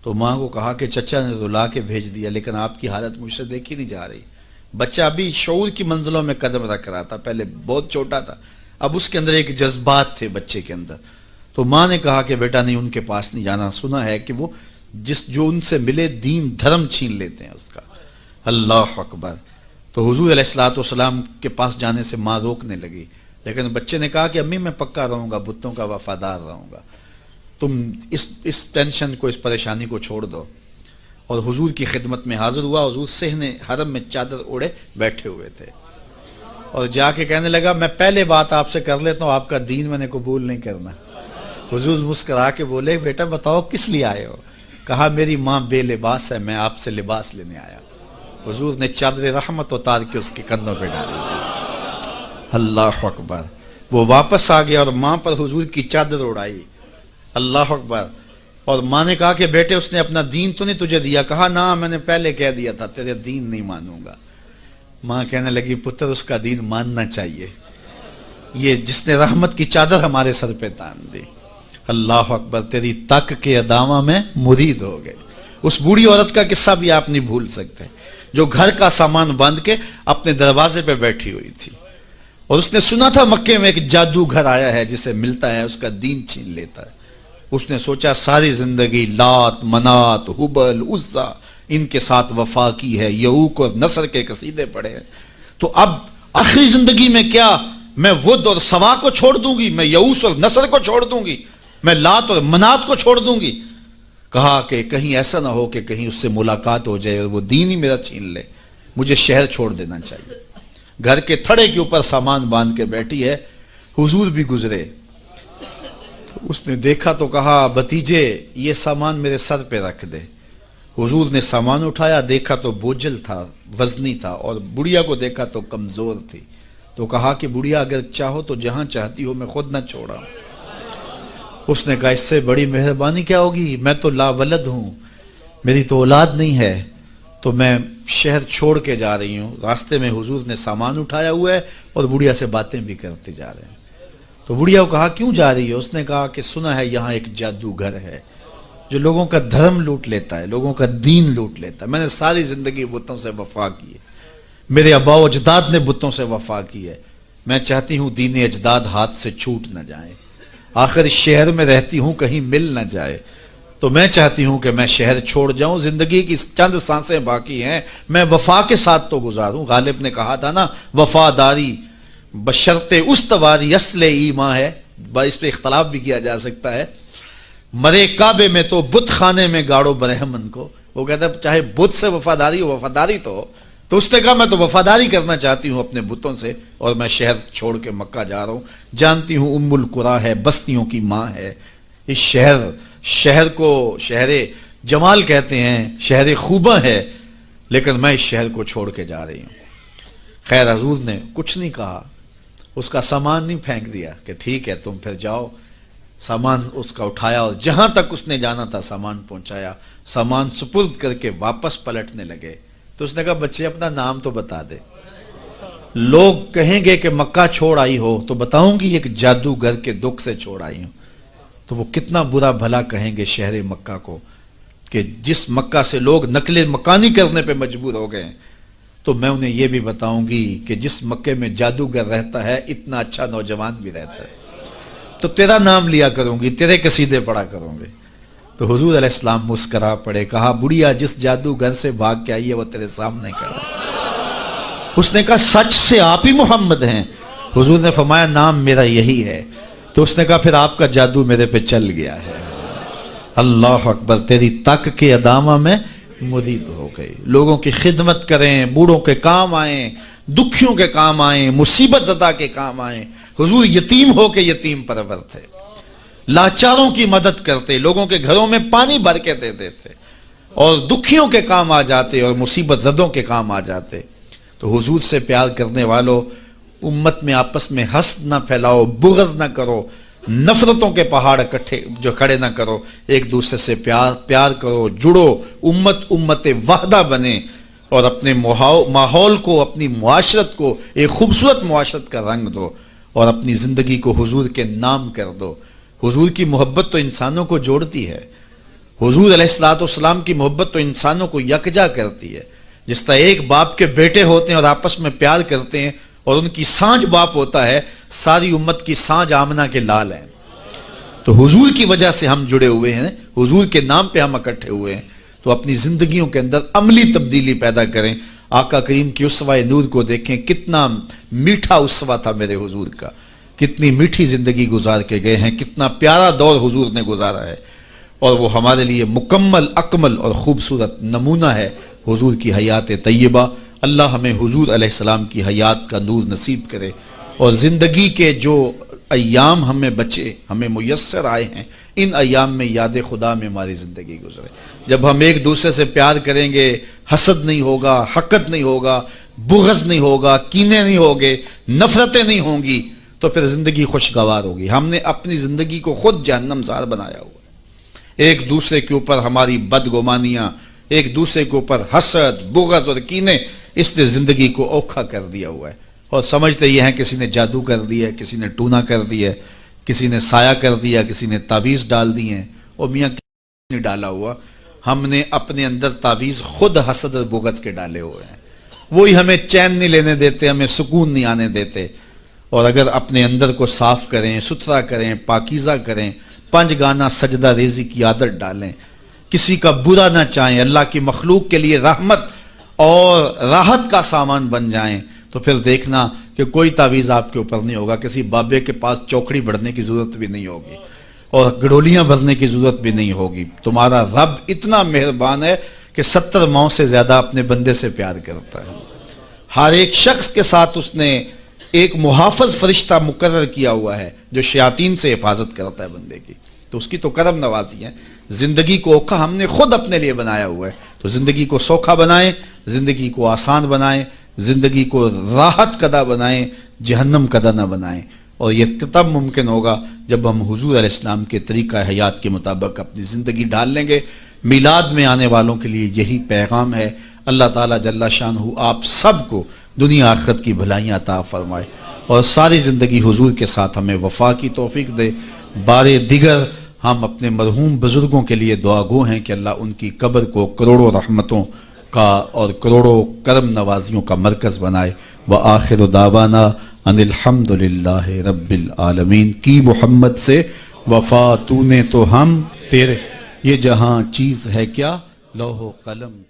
تو ماں کو کہا کہ چچا نے رلا کے بھیج دیا، لیکن آپ کی حالت مجھ سے دیکھی نہیں جا رہی. بچہ ابھی شعور کی منزلوں میں قدم رکھ رہا تھا، پہلے بہت چھوٹا تھا، اب اس کے اندر ایک جذبات تھے بچے کے اندر. تو ماں نے کہا کہ بیٹا نہیں ان کے پاس نہیں جانا، سنا ہے کہ وہ جو ان سے ملے دین دھرم چھین لیتے ہیں اس کا. اللہ اکبر. تو حضور علیہ الصلوۃ والسلام کے پاس جانے سے ماں روکنے لگی، لیکن بچے نے کہا کہ امی میں پکا رہوں گا، بتوں کا وفادار رہوں گا، تم اس ٹینشن کو، اس پریشانی کو چھوڑ دو. اور حضور کی خدمت میں حاضر ہوا. حضور صحن حرم میں چادر اوڑے بیٹھے ہوئے تھے اور جا کے کہنے لگا میں پہلے بات آپ سے کر لیتا ہوں، آپ کا دین میں نے قبول نہیں کرنا. حضور مسکرا کے بولے بیٹا بتاؤ کس لیے آئے ہو؟ کہا میری ماں بے لباس ہے، میں آپ سے لباس لینے آیا. حضور نے چادر رحمت اتار کے اس کے کندھوں پہ ڈالی. اللہ اکبر. وہ واپس آ گیا اور ماں پر حضور کی چادر اڑائی. اللہ اکبر. اور ماں نے کہا کہ بیٹے اس نے اپنا دین تو نہیں تجھے دیا؟ کہا نہ میں نے پہلے کہہ دیا تھا تیرے دین نہیں مانوں گا. ماں کہنے لگی پتر اس کا دین ماننا چاہیے، یہ جس نے رحمت کی چادر ہمارے سر پہ تان دی. اللہ اکبر. تیری تک کے ادامہ میں مرید ہو گئے. اس بوڑھی عورت کا قصہ بھی آپ نہیں بھول سکتے جو گھر کا سامان باندھ کے اپنے دروازے پہ بیٹھی ہوئی تھی، اور اس نے سنا تھا مکے میں ایک جادوگر آیا ہے جسے ملتا ہے اس کا دین چھین لیتا ہے. اس نے سوچا ساری زندگی لات منات حبل عزا ان کے ساتھ وفا کی ہے، یعوق اور نصر کے قصیدے پڑھے ہیں، تو اب آخری زندگی میں کیا میں ود اور سوا کو چھوڑ دوں گی، میں یعوس اور نصر کو چھوڑ دوں گی، میں لات اور منات کو چھوڑ دوں گی. کہا کہ کہیں ایسا نہ ہو کہ کہیں اس سے ملاقات ہو جائے اور وہ دین ہی میرا چھین لے، مجھے شہر چھوڑ دینا چاہیے. گھر کے تھڑے کے اوپر سامان باندھ کے بیٹھی ہے. حضور بھی گزرے اس نے دیکھا تو کہا بھتیجے یہ سامان میرے سر پہ رکھ دے. حضور نے سامان اٹھایا, دیکھا تو بوجھل تھا, وزنی تھا, اور بڑھیا کو دیکھا تو کمزور تھی. تو کہا کہ بڑھیا اگر چاہو تو جہاں چاہتی ہو میں خود نہ چھوڑا. اس نے کہا اس سے بڑی مہربانی کیا ہوگی, میں تو لاولد ہوں, میری تو اولاد نہیں ہے, تو میں شہر چھوڑ کے جا رہی ہوں. راستے میں حضور نے سامان اٹھایا ہوا ہے اور بڑھیا سے باتیں بھی کرتے جا رہے ہیں. تو بڑھیا کو کہا کیوں جا رہی ہے؟ اس نے کہا کہ سنا ہے یہاں ایک جادوگر ہے جو لوگوں کا دھرم لوٹ لیتا ہے, لوگوں کا دین لوٹ لیتا ہے. میں نے ساری زندگی بتوں سے وفا کی ہے, میرے آبا و اجداد نے بتوں سے وفا کی ہے, میں چاہتی ہوں دین اجداد ہاتھ سے چھوٹ نہ جائیں. آخر اس شہر میں رہتی ہوں کہیں مل نہ جائے, تو میں چاہتی ہوں کہ میں شہر چھوڑ جاؤں, زندگی کی چند سانسیں باقی ہیں, میں وفا کے ساتھ تو گزاروں. غالب نے کہا تھا نا وفاداری بشرط استواری اصل ایمان ہے. اس پہ اختلاف بھی کیا جا سکتا ہے. مرے کعبے میں تو بت خانے میں گاڑو برہمن کو. وہ کہتا ہے چاہے بت سے وفاداری ہو, وفاداری تو ہو. تو اس نے کہا میں تو وفاداری کرنا چاہتی ہوں اپنے بتوں سے, اور میں شہر چھوڑ کے مکہ جا رہا ہوں. جانتی ہوں ام القریٰ ہے, بستیوں کی ماں ہے. اس شہر کو شہر جمال کہتے ہیں, شہر خوباں ہے, لیکن میں اس شہر کو چھوڑ کے جا رہی ہوں. خیر حضور نے کچھ نہیں کہا, اس کا سامان نہیں پھینک دیا کہ ٹھیک ہے تم پھر جاؤ. سامان اس کا اٹھایا اور جہاں تک اس نے جانا تھا سامان پہنچایا. سامان سپرد کر کے واپس پلٹنے لگے. تو اس نے کہا بچے اپنا نام تو بتا دے, لوگ کہیں گے کہ مکہ چھوڑ آئی ہو تو بتاؤں گی ایک جادوگر کے دکھ سے چھوڑ آئی ہوں. تو وہ کتنا برا بھلا کہیں گے شہر مکہ کو کہ جس مکہ سے لوگ نقل مکانی کرنے پہ مجبور ہو گئے. تو میں انہیں یہ بھی بتاؤں گی کہ جس مکے میں جادوگر رہتا ہے اتنا اچھا نوجوان بھی رہتا ہے, تو تیرا نام لیا کروں گی, تیرے قصیدے پڑھا کروں گے. تو حضور علیہ السلام مسکرا پڑے, کہا بڑھیا جس جادوگر سے بھاگ کے آئی ہے وہ تیرے سامنے کھڑا ہے. اس نے کہا سچ سے آپ ہی محمد ہیں؟ حضور نے فرمایا نام میرا یہی ہے. تو اس نے کہا پھر آپ کا جادو میرے پہ چل گیا ہے. اللہ اکبر, تیری تک کے ادامہ میں مرید ہو گئی. لوگوں کی خدمت کریں, بوڑھوں کے کام آئیں, دکھیوں کے کام آئیں, مصیبت زدہ کے کام آئیں. حضور یتیم ہو کے یتیم پرور تھے, لاچاروں کی مدد کرتے, لوگوں کے گھروں میں پانی بھر کے دے دیتے, اور دکھیوں کے کام آ جاتے اور مصیبت زدوں کے کام آ جاتے. تو حضور سے پیار کرنے والوں, امت میں آپس میں حسد نہ پھیلاؤ, بغض نہ کرو, نفرتوں کے پہاڑ اکٹھے جو کھڑے نہ کرو, ایک دوسرے سے پیار کرو, جڑو, امت وحدہ بنے, اور اپنے ماحول کو, اپنی معاشرت کو ایک خوبصورت معاشرت کا رنگ دو, اور اپنی زندگی کو حضور کے نام کر دو. حضور کی محبت تو انسانوں کو جوڑتی ہے, حضور علیہ السلام کی محبت تو انسانوں کو یکجا کرتی ہے. جس طرح ایک باپ کے بیٹے ہوتے ہیں اور آپس میں پیار کرتے ہیں, اور ان کی سانج باپ ہوتا ہے, ساری امت کی سانج آمنہ کے لال ہیں. تو حضور کی وجہ سے ہم جڑے ہوئے ہیں, حضور کے نام پہ ہم اکٹھے ہوئے ہیں. تو اپنی زندگیوں کے اندر عملی تبدیلی پیدا کریں. آقا کریم کی اسوہ نور کو دیکھیں, کتنا میٹھا اسوہ تھا میرے حضور کا, کتنی میٹھی زندگی گزار کے گئے ہیں, کتنا پیارا دور حضور نے گزارا ہے, اور وہ ہمارے لیے مکمل, اکمل اور خوبصورت نمونہ ہے حضور کی حیات طیبہ. اللہ ہمیں حضور علیہ السلام کی حیات کا نور نصیب کرے, اور زندگی کے جو ایام ہمیں بچے, ہمیں میسر آئے ہیں, ان ایام میں یاد خدا میں ہماری زندگی گزرے. جب ہم ایک دوسرے سے پیار کریں گے, حسد نہیں ہوگا, حقد نہیں ہوگا, بغض نہیں ہوگا, کینے نہیں ہوگے, نفرتیں نہیں ہوں گی, تو پھر زندگی خوشگوار ہوگی. ہم نے اپنی زندگی کو خود جہنم زار بنایا ہوا ہے. ایک دوسرے کے اوپر ہماری بدگمانیاں, ایک دوسرے کے اوپر حسد, بغض اور کینے, اس نے زندگی کو اوکھا کر دیا ہوا ہے. اور سمجھتے یہ ہیں کسی نے جادو کر دیا ہے, کسی نے ٹونا کر دیا ہے, کسی نے سایہ کر دیا, کسی نے تعویذ ڈال دی ہیں. اور میاں کسی نے ڈالا ہوا, ہم نے اپنے اندر تعویذ خود حسد اور بغض کے ڈالے ہوئے ہیں. وہی ہمیں چین نہیں لینے دیتے, ہمیں سکون نہیں آنے دیتے. اور اگر اپنے اندر کو صاف کریں, ستھرا کریں, پاکیزہ کریں, 5 گانا سجدہ ریزی کی عادت ڈالیں, کسی کا برا نہ چاہیں, اللہ کی مخلوق کے لیے رحمت اور راحت کا سامان بن جائیں, تو پھر دیکھنا کہ کوئی تعویذ آپ کے اوپر نہیں ہوگا. کسی بابے کے پاس چوکڑی بڑھنے کی ضرورت بھی نہیں ہوگی, اور گڑولیاں بھرنے کی ضرورت بھی نہیں ہوگی. تمہارا رب اتنا مہربان ہے کہ 70 ماؤں سے زیادہ اپنے بندے سے پیار کرتا ہے. ہر ایک شخص کے ساتھ اس نے ایک محافظ فرشتہ مقرر کیا ہوا ہے جو شیاطین سے حفاظت کرتا ہے بندے کی، تو اس کی تو کرم نوازی ہے۔ زندگی کو اوکھا ہم نے خود اپنے لیے بنایا ہوا ہے، تو زندگی کو سوکھا بنائیں، زندگی کو آسان بنائیں، زندگی کو راحت کدہ بنائیں، جہنم کدہ نہ بنائیں۔ اور یہ تب ممکن ہوگا جب ہم حضور علیہ السلام کے طریقہ حیات کے مطابق اپنی زندگی ڈال لیں گے۔ میلاد میں آنے والوں کے لیے یہی پیغام ہے۔ اللہ تعالیٰ جل شانہ آپ سب کو دنیا آخرت کی بھلائیاں عطا فرمائے اور ساری زندگی حضور کے ساتھ ہمیں وفا کی توفیق دے۔ بار دیگر ہم اپنے مرحوم بزرگوں کے لیے دعا گو ہیں کہ اللہ ان کی قبر کو کروڑوں رحمتوں کا اور کروڑوں کرم نوازیوں کا مرکز بنائے۔ وآخر دعوانا ان الحمد للہ رب العالمین۔ کی محمد سے وفا تو نے تو ہم تیرے، یہ جہاں چیز ہے کیا لوح و قلم